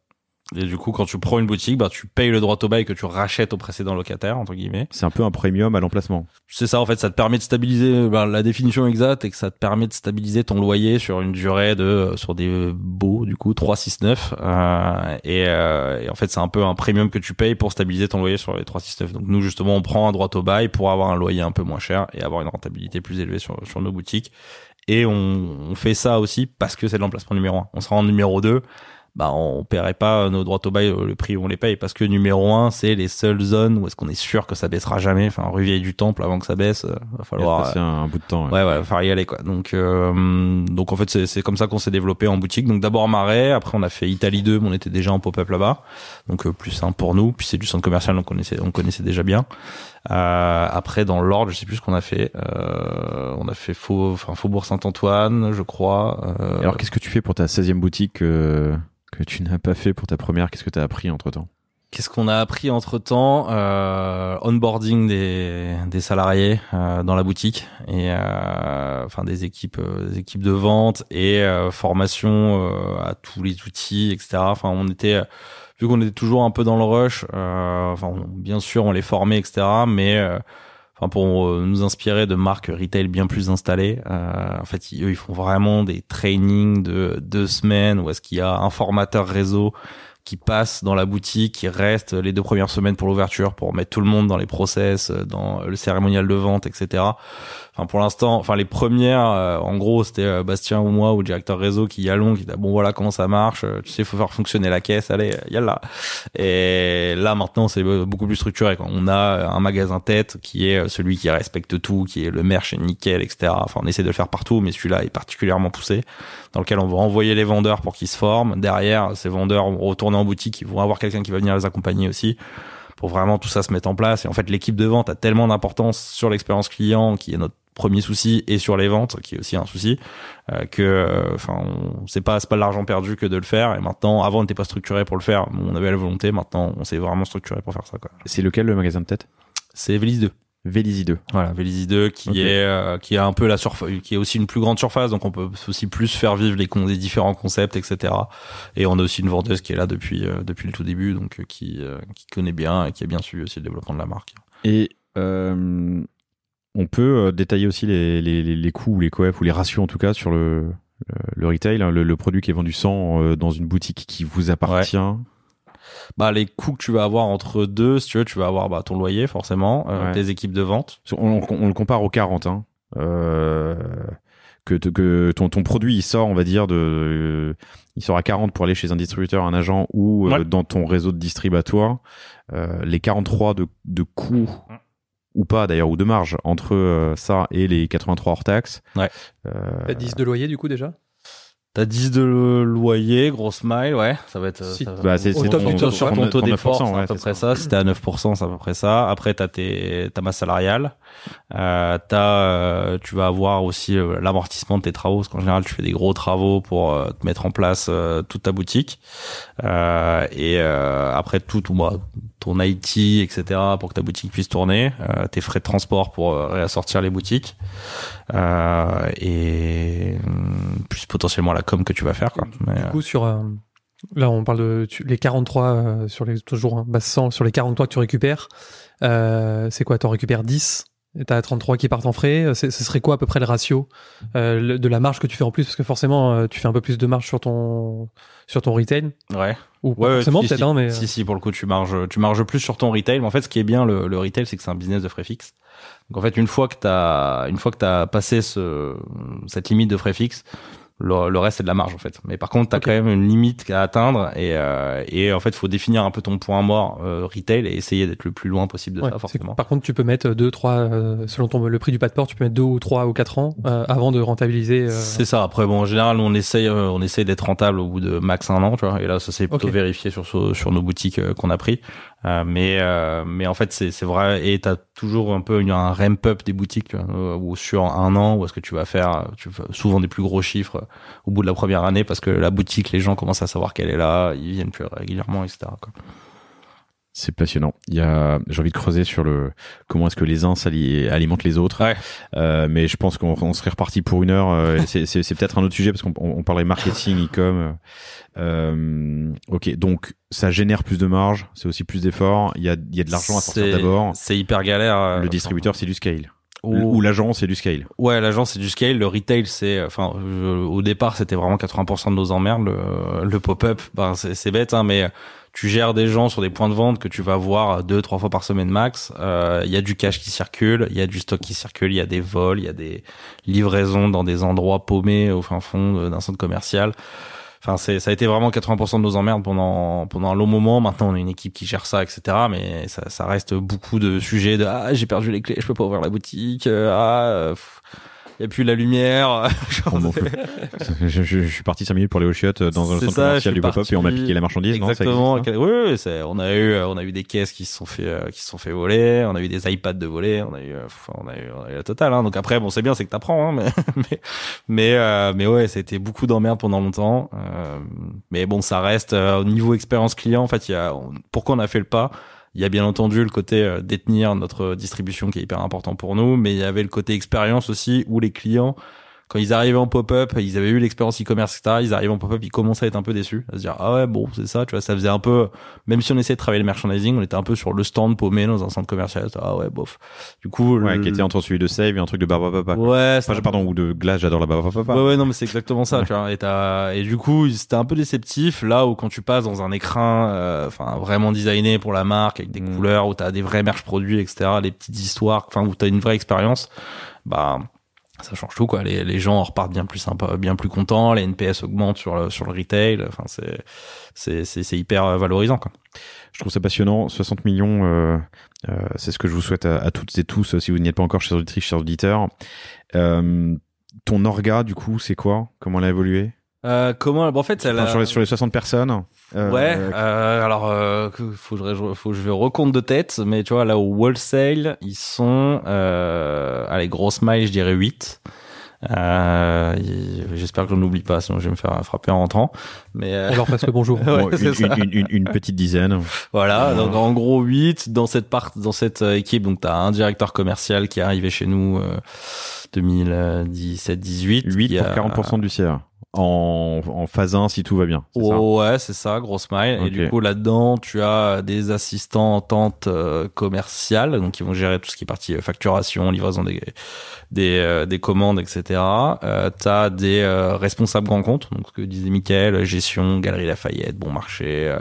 Et du coup, quand tu prends une boutique, tu payes le droit au bail que tu rachètes au précédent locataire, entre guillemets. C'est un peu un premium à l'emplacement. C'est ça, en fait, ça te permet de stabiliser, la définition exacte est que ça te permet de stabiliser ton loyer sur une durée sur des baux, du coup, 3, 6, 9. Et en fait, c'est un peu un premium que tu payes pour stabiliser ton loyer sur les 3, 6, 9. Donc nous, justement, on prend un droit au bail pour avoir un loyer un peu moins cher et avoir une rentabilité plus élevée sur nos boutiques. Et on fait ça aussi parce que c'est l'emplacement numéro 1. On sera en numéro 2. On paierait pas nos droits au bail le prix où on les paye, parce que numéro 1, c'est les seules zones où est-ce qu'on est sûr que ça baissera jamais. Enfin, rue Vieille du Temple, avant que ça baisse, va falloir. C'est un bout de temps. Ouais, va falloir y aller, quoi. Donc en fait, c'est comme ça qu'on s'est développé en boutique. Donc d'abord Marais, après on a fait Italie 2, mais on était déjà en pop-up là-bas. Donc plus simple pour nous. Puis c'est du centre commercial, donc on connaissait déjà bien. Après dans l'ordre, je sais plus ce qu'on a fait. On a fait Faubourg Saint-Antoine, je crois. Alors qu'est-ce que tu fais pour ta 16e boutique que tu n'as pas fait pour ta première? Qu'est-ce que tu as appris entre-temps? Qu'est-ce qu'on a appris entre-temps? Onboarding des salariés dans la boutique, et des équipes de vente, et formation à tous les outils, etc. Vu qu'on était toujours un peu dans le rush, bien sûr on les formait, etc. Mais pour nous inspirer de marques retail bien plus installées, en fait, eux, ils font vraiment des trainings de 2 semaines où est-ce qu'il y a un formateur réseau qui passe dans la boutique, qui reste les 2 premières semaines pour l'ouverture, pour mettre tout le monde dans les process, dans le cérémonial de vente, etc. Pour l'instant, les premières, en gros, c'était Bastien ou moi ou le directeur réseau qui y allons, qui dit bon voilà comment ça marche, tu sais, faut faire fonctionner la caisse, allez, yallah. Et là maintenant, c'est beaucoup plus structuré, quoi. On a un magasin tête qui est celui qui respecte tout, qui est le merch est nickel, etc. On essaie de le faire partout, mais celui-là est particulièrement poussé, dans lequel on va envoyer les vendeurs pour qu'ils se forment. Derrière, ces vendeurs vont retourner en boutique, ils vont avoir quelqu'un qui va venir les accompagner aussi, pour vraiment tout ça se mettre en place. Et en fait, l'équipe de vente a tellement d'importance sur l'expérience client, qui est notre premier souci, et sur les ventes, qui est aussi un souci, c'est pas l'argent perdu que de le faire. Et maintenant, avant on n'était pas structuré pour le faire, on avait la volonté, maintenant on s'est vraiment structuré pour faire ça, quoi. C'est lequel, le magasin de tête? C'est Vélizy 2. Vélizy 2. Voilà, Vélizy 2 qui est un peu la surface, qui est aussi une plus grande surface, donc on peut aussi plus faire vivre les différents concepts, etc. Et on a aussi une vendeuse qui est là depuis le tout début, donc qui connaît bien et qui a bien suivi aussi le développement de la marque. Et on peut détailler aussi les coûts ou les coefs ou les ratios, en tout cas, sur le retail, hein, le produit qui est vendu 100 dans une boutique qui vous appartient. Ouais. Les coûts que tu vas avoir entre deux, si tu veux, tu vas avoir ton loyer forcément, tes équipes de vente. On le compare aux 40. que ton produit il sort, on va dire il sort à 40 pour aller chez un distributeur, un agent ou dans ton réseau de distributeurs, les 43 de coûts ou pas d'ailleurs, ou de marge entre ça et les 83 hors taxe. Ouais. 10 de loyer du coup déjà. T'as 10 de loyer, gros smile, ouais, ça va être c'est sur ton taux d'effort, c'est à peu près ça. Si t'es à 9%, c'est à peu près ça. Après t'as ta masse salariale, tu vas avoir aussi l'amortissement de tes travaux, parce qu'en général tu fais des gros travaux pour te mettre en place toute ta boutique, et après ton IT, etc., pour que ta boutique puisse tourner, tes frais de transport pour réassortir les boutiques, et plus potentiellement la com que tu vas faire, quoi. Du coup, là on parle de les 43 sur les toujours base 100 sur les 43 que tu récupères, c'est quoi, t'en récupères 10 et t'as 33 qui partent en frais, ce serait quoi à peu près le ratio de la marge que tu fais en plus, parce que forcément tu fais un peu plus de marge sur ton retail. Ouais. Ou pas forcément peut-être, hein, mais si pour le coup tu marges plus sur ton retail. Mais en fait, ce qui est bien le retail, c'est que c'est un business de frais fixes. Donc en fait, une fois que t'as passé cette limite de frais fixes, le reste c'est de la marge en fait. Mais par contre, t'as quand même une limite à atteindre, et en fait, faut définir un peu ton point mort retail et essayer d'être le plus loin possible de ça, forcément. Par contre, tu peux mettre 2-3 selon le prix du pas de port, tu peux mettre 2 ou 3 ou 4 ans avant de rentabiliser. C'est ça. Après, bon, en général, on essaye d'être rentable au bout de max 1 an, tu vois. Et là, ça s'est plutôt vérifié sur nos boutiques qu'on a pris. Mais en fait, c'est vrai. Et t'as toujours un peu un ramp up des boutiques, tu vois, ou sur 1 an, où est-ce que tu vas faire souvent des plus gros chiffres au bout de la première année, parce que la boutique, les gens commencent à savoir qu'elle est là, ils viennent plus régulièrement, etc., quoi. C'est passionnant. J'ai envie de creuser sur comment est-ce que les uns alimentent les autres. Ouais. Mais je pense qu'on serait reparti pour 1 heure. C'est peut-être un autre sujet, parce qu'on parlerait marketing, e-com. Ok. Donc, ça génère plus de marge. C'est aussi plus d'efforts. Il y a de l'argent à sortir d'abord. C'est hyper galère. Le distributeur, c'est du scale. Ou l'agent, c'est du scale. Ouais, l'agent, c'est du scale. Le retail, au départ, c'était vraiment 80% de nos emmerdes. Le pop-up, c'est bête, hein, mais tu gères des gens sur des points de vente que tu vas voir 2-3 fois par semaine max. Il y a du cash qui circule, il y a du stock qui circule, il y a des vols, il y a des livraisons dans des endroits paumés au fin fond d'un centre commercial. Enfin, ça a été vraiment 80% de nos emmerdes pendant un long moment. Maintenant, on a une équipe qui gère ça, etc. Mais ça reste beaucoup de sujets de j'ai perdu les clés, je peux pas ouvrir la boutique. Il y a plus la lumière. Je suis parti 5 minutes pour aller au chiottes dans un centre commercial du pop-up, et on m'a piqué la marchandise. Exactement. Oui, on a eu des caisses qui se sont fait voler, on a eu des iPads de voler, on a eu la totale, hein. Donc après, bon, c'est bien, c'est que t'apprends, hein, mais ouais, c'était beaucoup d'emmerdes pendant longtemps. Mais bon, ça reste au niveau expérience client. En fait, pourquoi on a fait le pas? Il y a bien entendu le côté détenir notre distribution qui est hyper important pour nous, mais il y avait le côté expérience aussi, où les clients, quand ils arrivaient en pop-up, ils avaient eu l'expérience e-commerce, etc., ils arrivaient en pop-up, ils commençaient à être un peu déçus, à se dire ah ouais, bon, c'est ça, tu vois. Ça faisait un peu, même si on essayait de travailler le merchandising, on était un peu sur le stand paumé dans un centre commercial. Ah ouais, bof. Du coup, qui était entre celui de Save et un truc de Barbapapa. Ouais, pardon, ou de Glace, j'adore la Barbapapa. Ouais, non, mais c'est exactement ça, tu vois. Et du coup, c'était un peu déceptif là où quand tu passes dans un écrin vraiment designé pour la marque, avec des couleurs, où t'as des vrais merch produits, etc., les petites histoires, où t'as une vraie expérience, ça change tout, quoi. Les gens en repartent bien plus sympa, bien plus contents, les NPS augmentent sur le retail. Enfin, c'est hyper valorisant, quoi. Je trouve ça passionnant. 60 millions, c'est ce que je vous souhaite à toutes et tous, si vous n'y êtes pas encore, chers auditrices, chers auditeurs. Ton orga, du coup, c'est quoi? Comment elle a évolué? En fait, sur les 60 personnes. Alors faut que je recompte de tête, mais tu vois, là au wholesale, ils sont allez, grosse maille, je dirais 8. J'espère que je n'oublie pas, sinon je vais me faire frapper en rentrant. Mais on leur passe le bonjour. Une petite dizaine. Voilà, donc en gros 8 dans cette équipe. Donc t'as un directeur commercial qui est arrivé chez nous 2017-18. 8 pour 40% du CA. En phase 1 si tout va bien. Ouais, c'est ça, grosse maille. Okay. Et du coup, là-dedans, tu as des assistantes commerciales, donc qui vont gérer tout ce qui est partie facturation, livraison des commandes, etc. T'as des responsables grands comptes, donc ce que disait Mickaël, gestion, Galerie Lafayette, Bon Marché,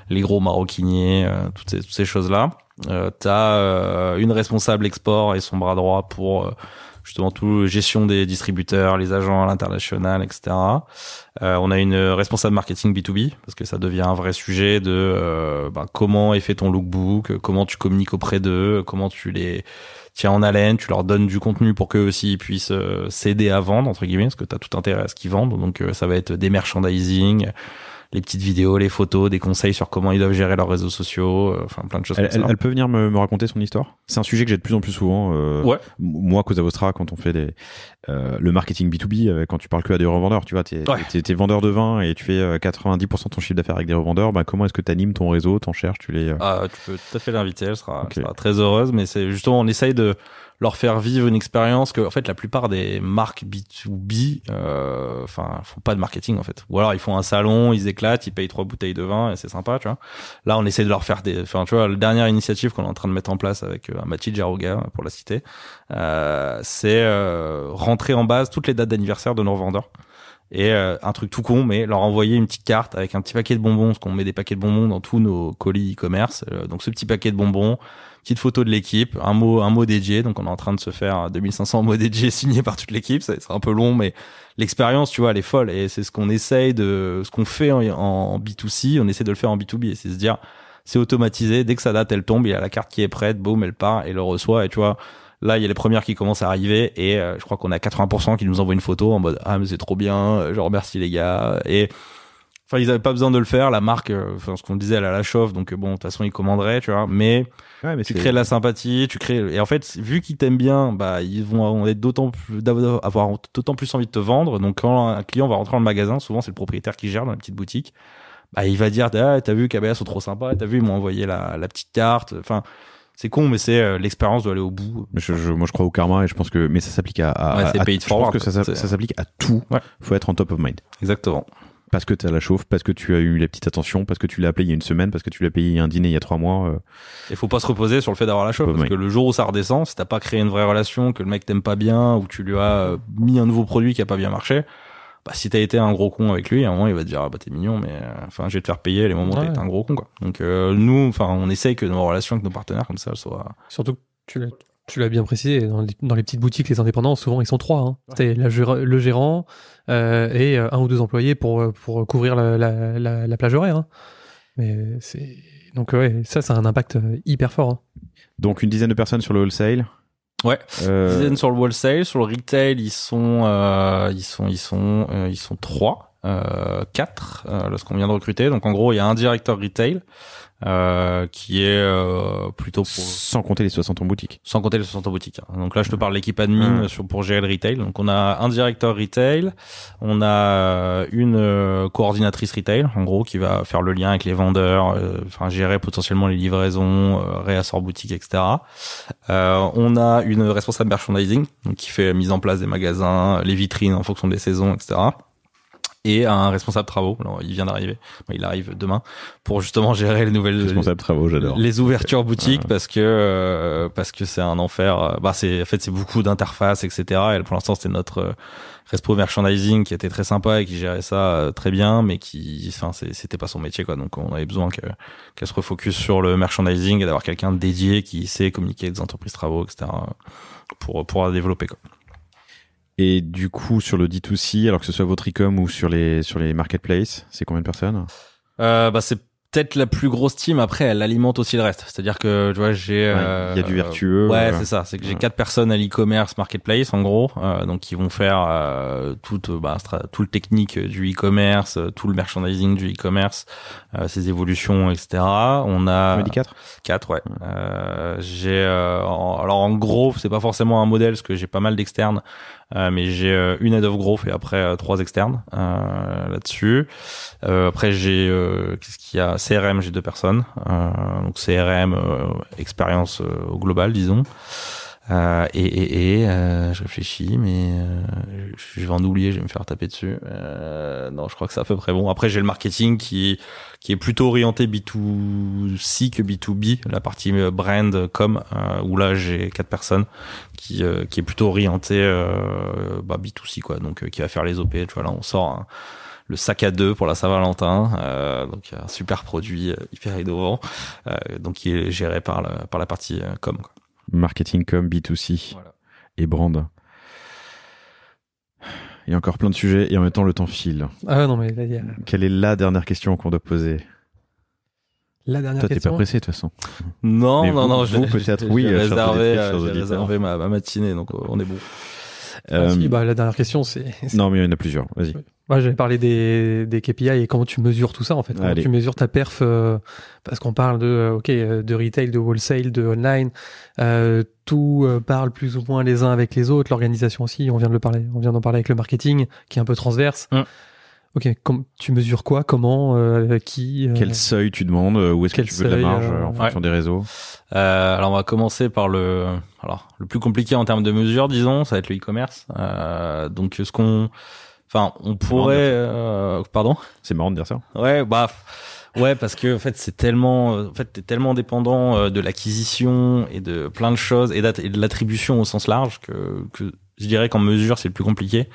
les gros maroquiniers, toutes ces choses-là. T'as une responsable export et son bras droit pour justement tout gestion des distributeurs, les agents à l'international, etc. On a une responsable marketing B2B parce que ça devient un vrai sujet de comment est fait ton lookbook, comment tu communiques auprès d'eux, comment tu les tiens en haleine, tu leur donnes du contenu pour qu'eux aussi ils puissent s'aider à vendre entre guillemets, parce que t'as tout intérêt à ce qu'ils vendent. Donc ça va être des merchandising, les petites vidéos, les photos, des conseils sur comment ils doivent gérer leurs réseaux sociaux, enfin plein de choses comme ça. Elle peut venir me raconter son histoire. C'est un sujet que j'ai de plus en plus souvent. Ouais. Moi, Cosa Vostra, quand on fait le marketing B2B, quand tu parles que à des revendeurs, tu vois, t'es vendeur de vin et tu fais 90% de ton chiffre d'affaires avec des revendeurs, comment est-ce que tu animes ton réseau, t'en cherches, tu les... tu peux tout à fait l'inviter, elle sera très heureuse, mais c'est justement, on essaye de leur faire vivre une expérience que, en fait, la plupart des marques B2B, font pas de marketing, en fait. Ou alors, ils font un salon, ils éclatent, ils payent 3 bouteilles de vin et c'est sympa, tu vois. Là, on essaie de leur faire tu vois, la dernière initiative qu'on est en train de mettre en place avec Mathilde Jarouga, pour la citer, c'est rentrer en base toutes les dates d'anniversaire de nos revendeurs. Et un truc tout con, mais leur envoyer une petite carte avec un petit paquet de bonbons, parce qu'on met des paquets de bonbons dans tous nos colis e-commerce. Donc ce petit paquet de bonbons, petite photo de l'équipe, un mot dédié. Donc on est en train de se faire 2500 mots dédiés signés par toute l'équipe. Ça sera un peu long, mais l'expérience, tu vois, elle est folle. Et c'est ce qu'on fait en B2C, on essaie de le faire en B2B. Et c'est se dire, c'est automatisé. Dès que sa date, elle tombe, il y a la carte qui est prête, boum, elle part et le reçoit. Et tu vois, là, il y a les premières qui commencent à arriver et je crois qu'on a 80% qui nous envoient une photo en mode mais c'est trop bien, je remercie les gars. Et enfin, ils avaient pas besoin de le faire. La marque, ce qu'on disait, elle a la chauffe, donc bon, de toute façon, ils commanderaient, tu vois. Mais tu crées de la sympathie, et en fait, vu qu'ils t'aiment bien, ils vont avoir d'autant plus envie de te vendre. Donc quand un client va rentrer dans le magasin, souvent c'est le propriétaire qui gère dans la petite boutique. Il va dire t'as vu KBA sont trop sympas, t'as vu ils m'ont envoyé la petite carte. Enfin, c'est con, mais c'est l'expérience doit aller au bout. Mais moi, je crois au karma et je pense que, mais ça s'applique je pense que ça s'applique à tout. Ouais. Faut être en top of mind. Exactement. Parce que t'as la chauffe, parce que tu as eu la petite attention, parce que tu l'as appelé il y a une semaine, parce que tu l'as payé un dîner il y a 3 mois. Il faut pas se reposer sur le fait d'avoir la chauffe, parce que le jour où ça redescend, si t'as pas créé une vraie relation, que le mec t'aime pas bien, ou tu lui as mis un nouveau produit qui a pas bien marché, si t'as été un gros con avec lui, à un moment il va te dire t'es mignon, mais je vais te faire payer les moments où t'as été un gros con, quoi. Donc nous, on essaye que nos relations avec nos partenaires comme ça soient. Surtout que tu l'as bien précisé, dans les petites boutiques, les indépendants, souvent ils sont 3. Hein. C'est le gérant et 1 ou 2 employés pour couvrir la plage horaire. Hein. Mais donc ça a un impact hyper fort. Hein. Donc une dizaine de personnes sur le wholesale. Ouais. Dizaine sur le wholesale, sur le retail, ils sont 3, 4 lorsqu'on vient de recruter. Donc en gros, il y a un directeur retail qui est plutôt sans compter les 60 en boutique. Sans compter les 60 en boutique. Donc là, je te parle de l'équipe admin pour gérer le retail. Donc on a un directeur retail, on a une coordinatrice retail, en gros, qui va faire le lien avec les vendeurs, gérer potentiellement les livraisons, réassort boutique, etc. On a une responsable merchandising, donc qui fait la mise en place des magasins, les vitrines en fonction des saisons, etc. Et un responsable travaux. Alors, il vient d'arriver. Il arrive demain pour justement gérer les nouvelles responsable travaux, j'adore. Les ouvertures boutiques parce que c'est un enfer. C'est beaucoup d'interfaces, etc. Et pour l'instant, c'était notre respo merchandising qui était très sympa et qui gérait ça très bien, mais c'était pas son métier, quoi. Donc, on avait besoin qu'elle se refocus sur le merchandising et d'avoir quelqu'un de dédié qui sait communiquer avec des entreprises travaux, etc. pour pouvoir développer, quoi. Et du coup, sur le D2C, alors que ce soit votre e-com ou sur les marketplaces, c'est combien de personnes? C'est peut-être la plus grosse team. Après, elle alimente aussi le reste. C'est-à-dire que, tu vois, j'ai... il y a du vertueux. C'est ça. C'est que j'ai 4 personnes à l'e-commerce marketplace, en gros. Donc, qui vont faire tout le technique du e-commerce, tout le merchandising du e-commerce, ses évolutions, etc. On a... Tu m'as dit 4? 4, ouais. J'ai... alors, en gros, c'est pas forcément un modèle, parce que j'ai pas mal d'externes. Mais j'ai une head of growth et après 3 externes là-dessus. Après j'ai qu'est-ce qu'il y a, CRM, j'ai 2 personnes. Donc CRM expérience au global, disons. Je réfléchis, mais je vais en oublier, je vais me faire taper dessus. Non, je crois que c'est à peu près bon. Après, j'ai le marketing qui est plutôt orienté B2C que B2B, la partie brand com, où là j'ai 4 personnes qui est plutôt orienté B2C, quoi. Donc qui va faire les OP. Tu vois, là on sort le sac à 2 pour la Saint-Valentin, donc un super produit hyper innovant, donc qui est géré par la partie com, quoi. Marketing com B2C, voilà. Et brand. Il y a encore plein de sujets et en même temps le temps file. Ah non, mais là, il y a Quelle est la dernière question qu'on doit poser? la dernière Toi, t'es question. pas pressé de toute façon. Non, Mais non, vous, peut-être, oui, J'ai chers auditrices, chers j'ai auditeurs. réservé ma matinée, donc on est bon. Ah, si, la dernière question, c'est... Non, mais il y en a plusieurs. Vas-y. Moi, j'avais parlé des KPI et comment tu mesures tout ça, en fait. Comment Allez. tu mesures ta perf, parce qu'on parle de retail, de wholesale, de online. Tout parle plus ou moins les uns avec les autres. L'organisation aussi, on vient d'en parler avec le marketing, qui est un peu transverse. Ok, tu mesures quoi? Comment? Qui? Quel seuil tu demandes? Où est-ce que quel tu veux de la seuil, marge en fonction des réseaux? Alors on va commencer par le plus compliqué en termes de mesure, disons, ça va être le e-commerce. Donc on pourrait, pardon. C'est marrant de dire ça. Ouais, ouais, parce que en fait t'es tellement dépendant de l'acquisition et de plein de choses et de l'attribution au sens large que je dirais qu'en mesure c'est le plus compliqué,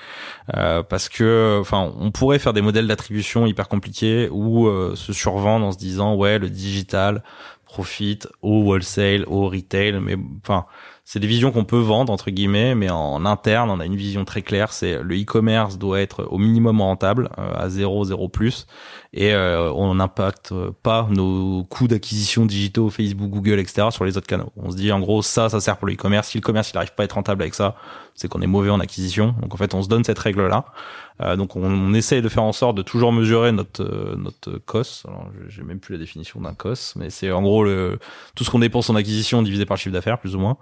parce que on pourrait faire des modèles d'attribution hyper compliqués ou se survendre en se disant ouais, le digital profite au wholesale, au retail, mais c'est des visions qu'on peut vendre entre guillemets, mais en interne on a une vision très claire, c'est le e-commerce doit être au minimum rentable, à 0 plus, et on n'impacte pas nos coûts d'acquisition digitaux, Facebook, Google, etc. sur les autres canaux. On se dit en gros ça sert pour le e-commerce. Si le commerce il arrive pas à être rentable avec ça, c'est qu'on est mauvais en acquisition. Donc en fait on se donne cette règle là. Donc on essaye de faire en sorte de toujours mesurer notre COS. Alors j'ai même plus la définition d'un COS, mais c'est en gros tout ce qu'on dépense en acquisition divisé par le chiffre d'affaires plus ou moins.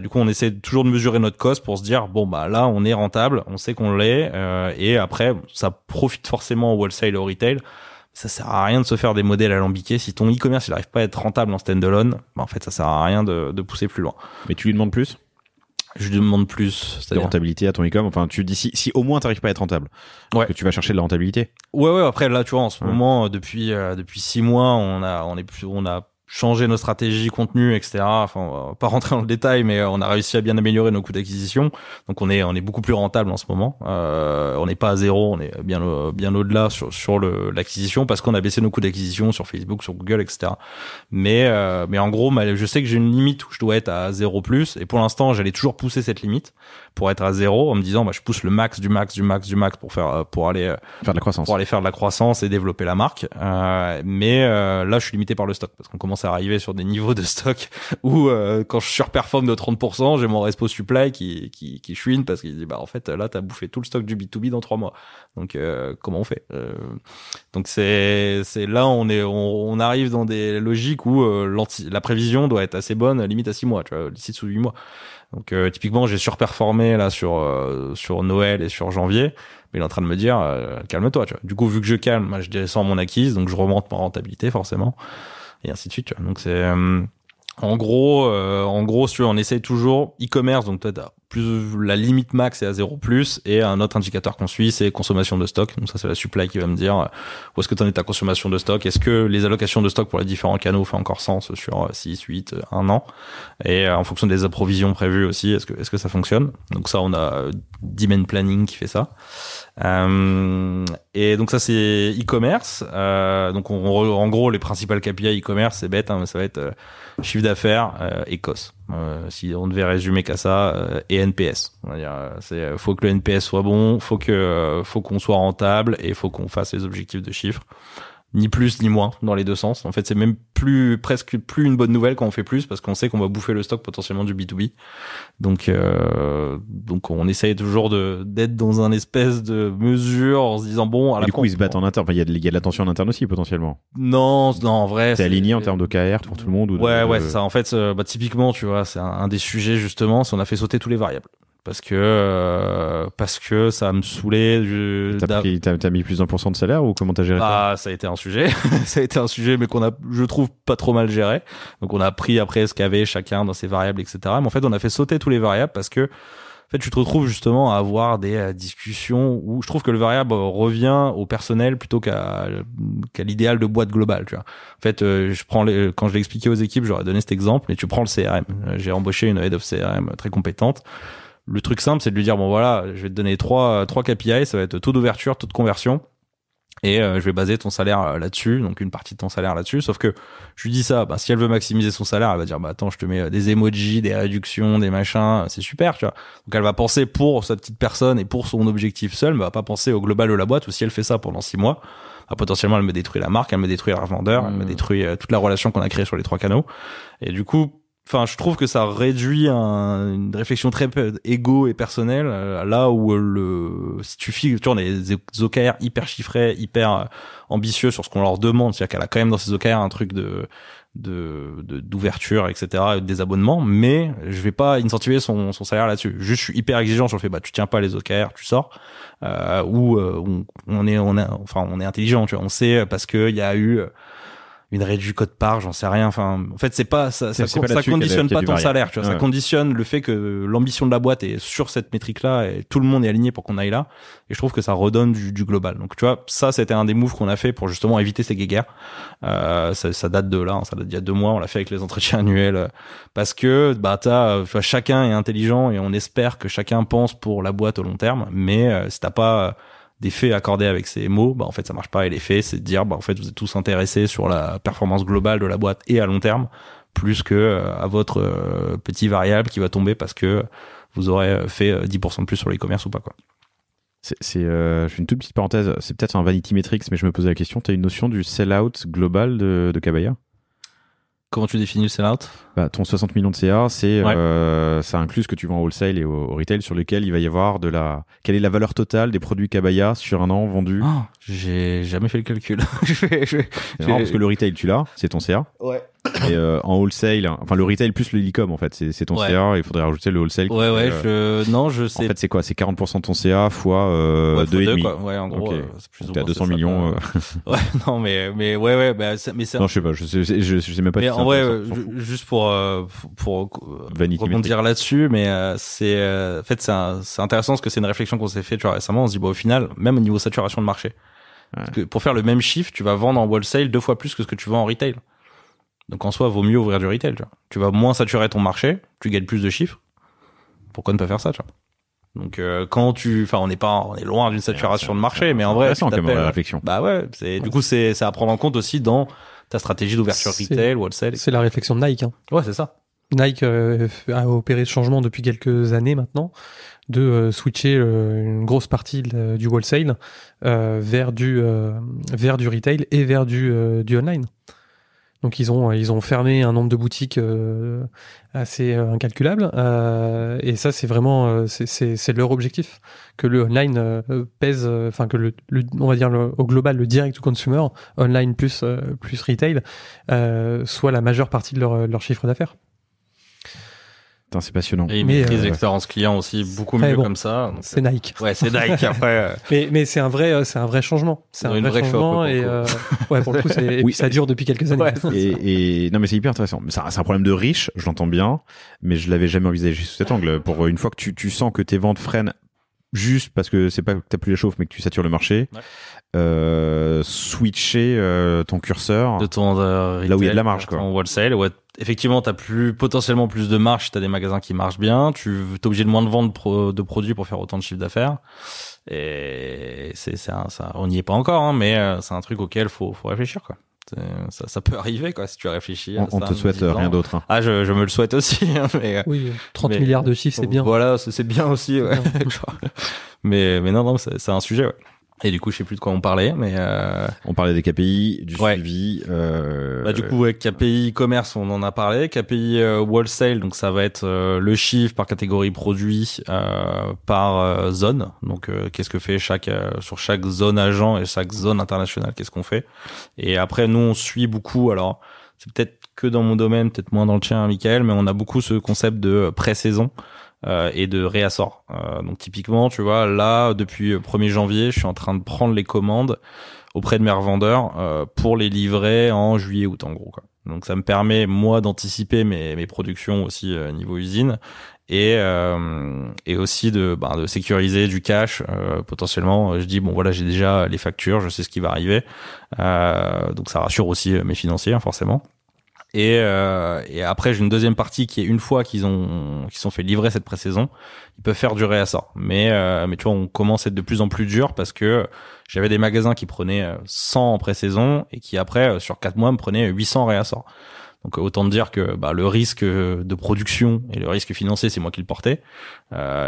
Du coup on essaie toujours de mesurer notre COS pour se dire bon là on est rentable, on sait qu'on l'est, et après ça profite forcément au wholesale et au retail. Ça sert à rien de se faire des modèles alambiqués. Si ton e-commerce il arrive pas à être rentable en standalone, en fait ça sert à rien de pousser plus loin. Mais tu lui demandes plus? Je lui demande plus de rentabilité à ton e-com. Enfin, tu dis si au moins t'arrives pas à être rentable, que tu vas chercher de la rentabilité. Ouais. Après là, tu vois, en ce moment, depuis 6 mois, on a changé nos stratégies, contenu, etc. Enfin, on va pas rentrer dans le détail, mais on a réussi à bien améliorer nos coûts d'acquisition. Donc on est beaucoup plus rentable en ce moment. On n'est pas à 0, on est bien au-delà sur l'acquisition parce qu'on a baissé nos coûts d'acquisition sur Facebook, sur Google, etc. Mais en gros, je sais que j'ai une limite où je dois être à 0 plus, et pour l'instant, j'allais toujours pousser cette limite pour être à 0 en me disant je pousse le max du max pour aller faire de la croissance. Pour aller faire de la croissance et développer la marque. Mais là, je suis limité par le stock parce qu'on commence à arriver sur des niveaux de stock où quand je surperforme de 30%, j'ai mon respo supply qui chouine parce qu'il dit en fait là t'as bouffé tout le stock du B2B dans 3 mois. Donc comment on fait? Donc c'est là on arrive dans des logiques où la prévision doit être assez bonne, limite à 6 mois, tu vois, d'ici sous 8 mois. Donc typiquement j'ai surperformé là sur Noël et sur janvier, mais il est en train de me dire calme-toi, tu vois. Du coup vu que je calme, je descends mon acquise, donc je remonte ma rentabilité forcément, et ainsi de suite, tu vois. Donc c'est en gros si tu veux, on essaye toujours e-commerce, donc toi t'as plus la limite max est à 0 plus, et un autre indicateur qu'on suit c'est consommation de stock. Donc ça c'est la supply qui va me dire où est-ce que t'en es ta consommation de stock, est-ce que les allocations de stock pour les différents canaux font encore sens sur 6, 8, 1 an, et en fonction des approvisions prévues aussi, est-ce que ça fonctionne. Donc ça on a Demand Planning qui fait ça. Et donc ça c'est e-commerce. Donc en gros les principales KPI e-commerce, c'est bête, mais ça va être chiffre d'affaires et COS. Si on devait résumer qu'à ça, et NPS. On va dire, faut que le NPS soit bon, faut qu'on soit rentable, et faut qu'on fasse les objectifs de chiffres. Ni plus ni moins dans les deux sens. En fait, c'est même presque plus une bonne nouvelle quand on fait plus, parce qu'on sait qu'on va bouffer le stock potentiellement du B2B. Donc on essaye toujours d'être dans un espèce de mesure en se disant bon. À la du coup, ils se battent en interne. Enfin, il y a de la tension en interne aussi potentiellement. Non, en vrai. C'est aligné en termes d'OKR pour tout le monde. Ouais, c'est ça. En fait, typiquement, tu vois, c'est un des sujets justement. C'est on a fait sauter tous les variables. Parce que ça me saoulait. T'as mis plus d'1% de salaire, ou comment t'as géré ça? Ça a été un sujet. Ça a été un sujet, mais qu'on a, je trouve, pas trop mal géré. Donc on a pris après ce qu'avait chacun dans ses variables, etc. Mais en fait, on a fait sauter tous les variables parce que, en fait, tu te retrouves justement à avoir des discussions où je trouve que le variable revient au personnel plutôt qu'à l'idéal de boîte globale, tu vois. En fait, quand je l'ai expliqué aux équipes, j'aurais donné cet exemple, et tu prends le CRM. J'ai embauché une head of CRM très compétente. Le truc simple, c'est de lui dire, bon voilà, je vais te donner trois KPI, ça va être taux d'ouverture, taux de conversion, et je vais baser ton salaire là-dessus, donc une partie de ton salaire là-dessus. Sauf que je lui dis ça, si elle veut maximiser son salaire, elle va dire attends, je te mets des emojis, des réductions, des machins, c'est super, tu vois. Donc elle va penser pour sa petite personne et pour son objectif seul, mais elle va pas penser au global de la boîte. Ou si elle fait ça pendant 6 mois, potentiellement elle me détruit la marque, elle me détruit le revendeur, elle me détruit toute la relation qu'on a créée sur les 3 canaux. Et du coup, je trouve que ça réduit une réflexion très égo et personnelle, là où si tu vois, on a des OKR hyper chiffrés, hyper ambitieux sur ce qu'on leur demande, c'est-à-dire qu'elle a quand même dans ses OKR un truc d'ouverture, etc., des abonnements, mais je vais pas incentiver son salaire là-dessus. Juste, je suis hyper exigeant sur le fait, tu tiens pas les OKR, tu sors, on est intelligent, tu vois, on sait parce que il y a eu une réduction code part, j'en sais rien. En fait, c'est pas ça conditionne pas ton salaire, tu vois. Ça conditionne le fait que l'ambition de la boîte est sur cette métrique-là et tout le monde est aligné pour qu'on aille là. Et je trouve que ça redonne du global. Donc, tu vois, ça, c'était un des moves qu'on a fait pour justement éviter ces guéguerres. Ça date de là, ça date d'il y a 2 mois. On l'a fait avec les entretiens annuels parce que, chacun est intelligent et on espère que chacun pense pour la boîte au long terme. Mais si t'as pas des faits accordés avec ces mots, en fait ça marche pas. Et les faits, c'est de dire en fait vous êtes tous intéressés sur la performance globale de la boîte et à long terme, plus que à votre petit variable qui va tomber parce que vous aurez fait 10% de plus sur l'e-commerce ou pas, quoi. Je fais une toute petite parenthèse, c'est peut-être un vanity metrics, mais je me posais la question, tu as une notion du sell-out global de Kabaya? Comment tu définis le sell-out? Ton 60 millions de CA, ça inclut ce que tu vends en wholesale et au retail, sur lequel il va y avoir quelle est la valeur totale des produits Kabaya sur un an vendus? J'ai jamais fait le calcul. C'est marrant parce que le retail, tu l'as, c'est ton CA. Ouais. Et en wholesale, le retail plus le e-com, en fait, c'est ton CA, il faudrait rajouter le wholesale. Je sais. En fait, c'est quoi? C'est 40% de ton CA fois 2,5. Ouais, en gros, c'est plus ou moins. T'es à 200 millions. Ouais, non, mais non, je sais pas, je sais même pas. Mais en vrai, juste pour rebondir là-dessus, mais en fait, c'est intéressant parce que c'est une réflexion qu'on s'est fait, tu vois, récemment. On se dit, au final, même au niveau saturation de marché, parce que pour faire le même chiffre, tu vas vendre en wholesale 2 fois plus que ce que tu vends en retail. Donc en soi, vaut mieux ouvrir du retail, tu vois. Tu vas moins saturer ton marché, tu gagnes plus de chiffres. Pourquoi ne pas faire ça, tu vois? Donc on est loin d'une saturation de marché, mais en vrai, c'est intéressant comme réflexion. Du coup, c'est à prendre en compte aussi dans ta stratégie d'ouverture retail, wholesale. C'est la réflexion de Nike. Ouais, c'est ça. Nike a opéré ce changement depuis quelques années maintenant, de switcher une grosse partie du wholesale vers du retail et vers du online. Donc ils ont fermé un nombre de boutiques assez incalculable, et ça c'est vraiment c'est leur objectif, que le online pèse, que on va dire au global, le direct to consumer online plus retail soit la majeure partie de leur chiffre d'affaires. Putain, c'est passionnant. Et ils maîtrisent l'expérience client aussi beaucoup mieux comme ça. Donc, c'est Nike. Ouais, c'est Nike après. Mais c'est un vrai changement. C'est un vrai changement et ouais, pour le coup, ça dure depuis quelques années. Ouais, et non, mais c'est hyper intéressant. C'est un problème de riche, je l'entends bien, mais je l'avais jamais envisagé sous cet angle. Pour une fois que tu sens que tes ventes freinent juste parce que c'est pas que t'as plus la chauffe, mais que tu satures le marché. Switcher ton curseur de ton retail, là où il y a de la marge, quoi. En wholesale, ouais. Effectivement, t'as potentiellement plus de marge si t'as des magasins qui marchent bien. T'es obligé de moins de vendre de produits pour faire autant de chiffre d'affaires. Et on n'y est pas encore, hein, mais c'est un truc auquel faut réfléchir, quoi. Ça peut arriver, quoi, si tu réfléchis. On te souhaite rien d'autre. Hein. Ah, je me le souhaite aussi. Hein, mais, oui, 30 milliards de chiffres, c'est bien. Voilà, c'est bien aussi. Ouais. mais non, c'est un sujet, ouais. Et du coup, je sais plus de quoi on parlait, mais on parlait des KPI, du suivi. Du coup, KPI e-commerce, on en a parlé. KPI wholesale, donc ça va être le chiffre par catégorie produit, par zone. Donc, qu'est-ce que fait sur chaque zone agent et chaque zone internationale, qu'est-ce qu'on fait. Et après, nous, on suit beaucoup. Alors, c'est peut-être que dans mon domaine, peut-être moins dans le tien, Michael, mais on a beaucoup ce concept de pré-saison. Et de réassort. Donc typiquement, tu vois, là, depuis 1er janvier, je suis en train de prendre les commandes auprès de mes revendeurs pour les livrer en juillet-août, en gros, quoi. Donc ça me permet, moi, d'anticiper mes productions aussi niveau usine et aussi de sécuriser du cash. Potentiellement, je dis, bon, voilà, j'ai déjà les factures, je sais ce qui va arriver. Donc ça rassure aussi mes financiers, hein, forcément. Et après, j'ai une deuxième partie qui est une fois qu'ils sont fait livrer cette pré-saison, ils peuvent faire du réassort. Mais tu vois, on commence à être de plus en plus dur parce que j'avais des magasins qui prenaient 100 en pré-saison et qui après, sur 4 mois, me prenaient 800 en réassort. Donc autant dire que le risque de production et le risque financier, c'est moi qui le portais.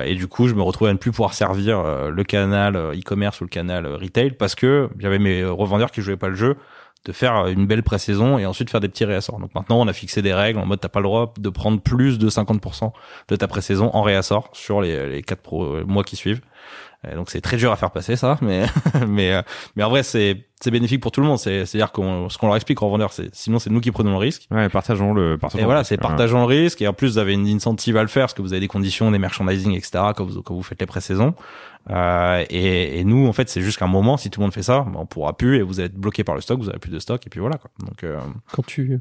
Et du coup, je me retrouvais à ne plus pouvoir servir le canal e-commerce ou le canal retail parce que j'avais mes revendeurs qui jouaient pas le jeu de faire une belle pré-saison et ensuite faire des petits réassorts. Donc maintenant, on a fixé des règles en mode t'as pas le droit de prendre plus de 50% de ta pré-saison en réassort sur les 4 mois qui suivent. Et donc c'est très dur à faire passer ça, mais en vrai c'est bénéfique pour tout le monde. C'est-à-dire ce qu'on leur explique aux revendeurs, sinon c'est nous qui prenons le risque. Ouais, partageons le et voilà, c'est partageons le risque. Et en plus vous avez une incentive à le faire parce que vous avez des conditions, des merchandising, etc. quand vous faites les pré-saisons. Et nous en fait c'est juste qu'un moment, si tout le monde fait ça, on pourra plus et vous allez être bloqué par le stock, vous avez plus de stock et puis voilà quoi. Donc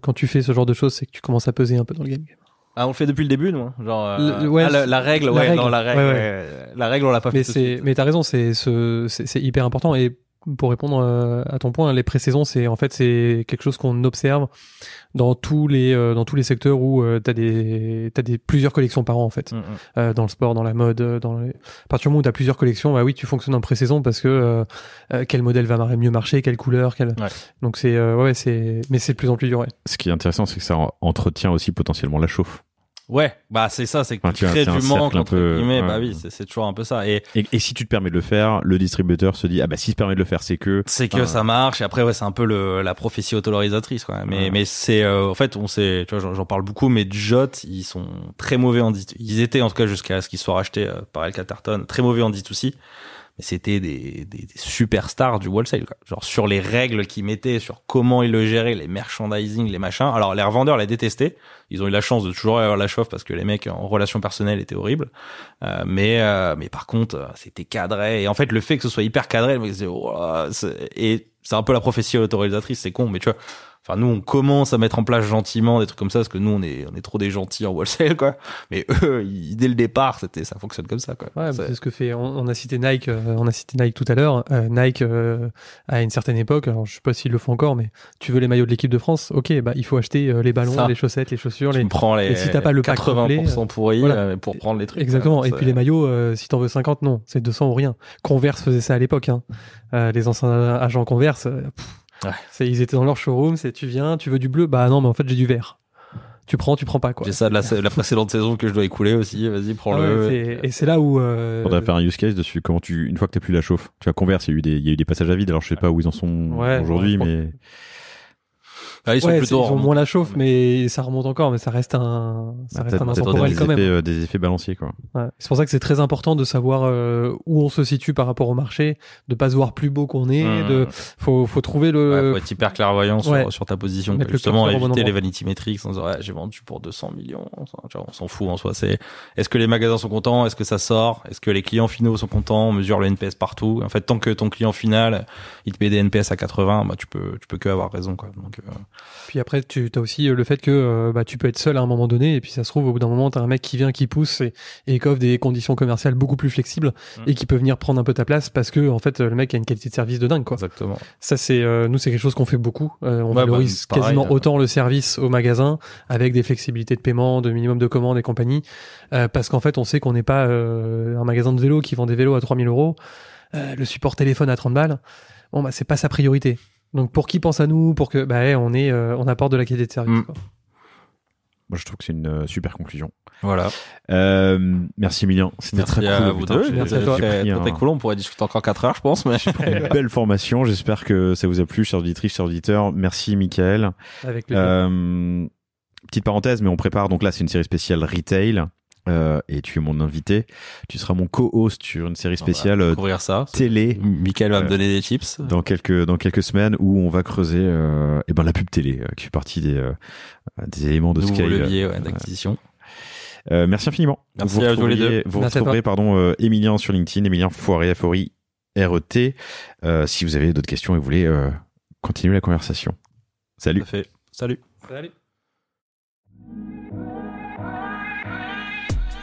quand tu fais ce genre de choses, c'est que tu commences à peser un peu dans le game. Ah, on le fait depuis le début, nous. Genre, la règle, la règle, on l'a pas fait. Mais t'as raison, c'est hyper important. Et pour répondre à ton point, les pré-saisons, c'est quelque chose qu'on observe dans tous les secteurs où t'as plusieurs collections par an en fait. Dans le sport, dans la mode, à partir du moment où t'as plusieurs collections, bah oui, tu fonctionnes en pré-saison parce que quel modèle va mieux marcher, quelle couleur, donc c'est mais c'est de plus en plus dur. Ouais. Ce qui est intéressant, c'est que ça entretient aussi potentiellement la chauffe. Ouais, c'est ça, c'est que tu crées du manque entre guillemets. Bah oui, c'est toujours un peu ça. Et si tu te permets de le faire, le distributeur se dit s'il se permet de le faire, c'est que ça marche. Et après c'est un peu la prophétie autolorisatrice quoi. Mais c'est en fait on sait, tu vois, j'en parle beaucoup, mais Jot, ils sont très mauvais en D2C. Ils étaient en tout cas jusqu'à ce qu'ils soient rachetés par El Caterton, très mauvais en D2C. Mais c'était des superstars du wholesale quoi. Genre sur les règles qu'ils mettaient, sur comment ils le géraient, les merchandising, les machins. Alors les revendeurs les détestaient. Ils ont eu la chance de toujours avoir la chauffe parce que les mecs en relation personnelle étaient horribles. Mais par contre, c'était cadré. Et en fait, le fait que ce soit hyper cadré, et c'est un peu la prophétie autorisatrice, c'est con, mais tu vois. Enfin, nous, on commence à mettre en place gentiment des trucs comme ça, parce que nous, on est trop des gentils en wholesale, quoi. Mais eux, dès le départ, ça fonctionne comme ça, quoi. Ouais, c'est ce que fait, on a cité Nike tout à l'heure. Nike, à une certaine époque, alors je sais pas s'ils le font encore, mais tu veux les maillots de l'équipe de France, ok, il faut acheter les ballons, les chaussettes, les chaussures, tu prends et si t'as pas le pack 80% pourri, voilà. Pour prendre les trucs. Exactement. Et puis les maillots, si t'en veux 50, non, c'est 200 ou rien. Converse faisait ça à l'époque, hein. Les anciens agents Converse, ouais. Ils étaient dans leur showroom, tu viens, tu veux du bleu, bah non, mais en fait j'ai du vert. Tu prends pas quoi. J'ai ça de la précédente saison que je dois écouler aussi, vas-y prends-le. Et c'est là où faudrait faire un use case dessus, une fois que t'as plus la chauffe. Tu vois, Converse, il y a eu des passages à vide, alors je sais pas où ils en sont aujourd'hui, mais ils sont moins la chauffe, mais ça remonte encore, mais ça reste un intemporel quand même. Des effets balanciers, quoi. Ouais. C'est pour ça que c'est très important de savoir où on se situe par rapport au marché, de pas se voir plus beau qu'on est, faut trouver faut être hyper clairvoyant sur ta position, justement éviter les vanity metrics en disant j'ai vendu pour 200 millions, tu vois, on s'en fout en soi. Est-ce que les magasins sont contents, est-ce que ça sort, est-ce que les clients finaux sont contents, on mesure le NPS partout. En fait, tant que ton client final il te met des NPS à 80, tu peux que avoir raison, quoi. Donc puis après, tu as aussi le fait que tu peux être seul à un moment donné, et puis ça se trouve, au bout d'un moment, tu as un mec qui vient, qui pousse et qui offre des conditions commerciales beaucoup plus flexibles et qui peut venir prendre un peu ta place parce que, en fait, le mec a une qualité de service de dingue, quoi. Exactement. Ça, nous, c'est quelque chose qu'on fait beaucoup. On valorise quasiment autant le service au magasin avec des flexibilités de paiement, de minimum de commandes et compagnie, parce qu'en fait, on sait qu'on n'est pas un magasin de vélo qui vend des vélos à 3000 €, le support téléphone à 30 balles. Bon, c'est pas sa priorité. Donc pour qui pense à nous, pour que on apporte de la qualité de service. Quoi. Moi je trouve que c'est une super conclusion. Voilà. Merci Emilien, c'était très cool. À vous deux. Merci à toi. Très cool, on pourrait discuter encore 4 heures je pense. Mais... une belle formation, j'espère que ça vous a plu, chers auditrices, chers auditeurs. Merci Mickaël. Avec plaisir. Petite parenthèse, mais on prépare, donc là c'est une série spéciale retail. Et tu es mon invité. Tu seras mon co-host sur une série spéciale télé. Mickaël va me donner des tips dans quelques semaines où on va creuser la pub télé qui fait partie des éléments de scale. Levier d'acquisition. Merci infiniment. Merci à tous les deux. Vous retrouverez Emilien sur LinkedIn, Emilien Foiret, F-O-I-R-E-T. Si vous avez d'autres questions et vous voulez continuer la conversation. Salut. Salut.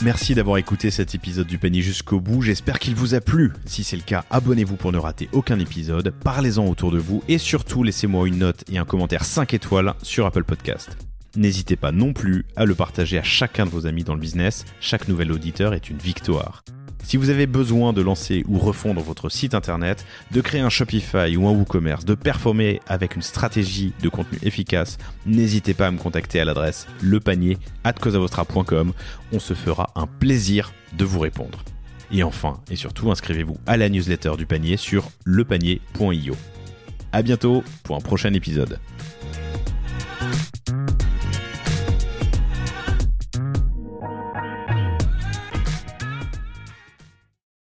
Merci d'avoir écouté cet épisode du panier jusqu'au bout, j'espère qu'il vous a plu. Si c'est le cas, abonnez-vous pour ne rater aucun épisode, parlez-en autour de vous et surtout laissez-moi une note et un commentaire 5 étoiles sur Apple Podcast. N'hésitez pas non plus à le partager à chacun de vos amis dans le business. Chaque nouvel auditeur est une victoire. Si vous avez besoin de lancer ou refondre votre site internet, de créer un Shopify ou un WooCommerce, de performer avec une stratégie de contenu efficace, n'hésitez pas à me contacter à l'adresse lepanier@causa-vostra.com. On se fera un plaisir de vous répondre. Et enfin, et surtout, inscrivez-vous à la newsletter du panier sur lepanier.io. À bientôt pour un prochain épisode.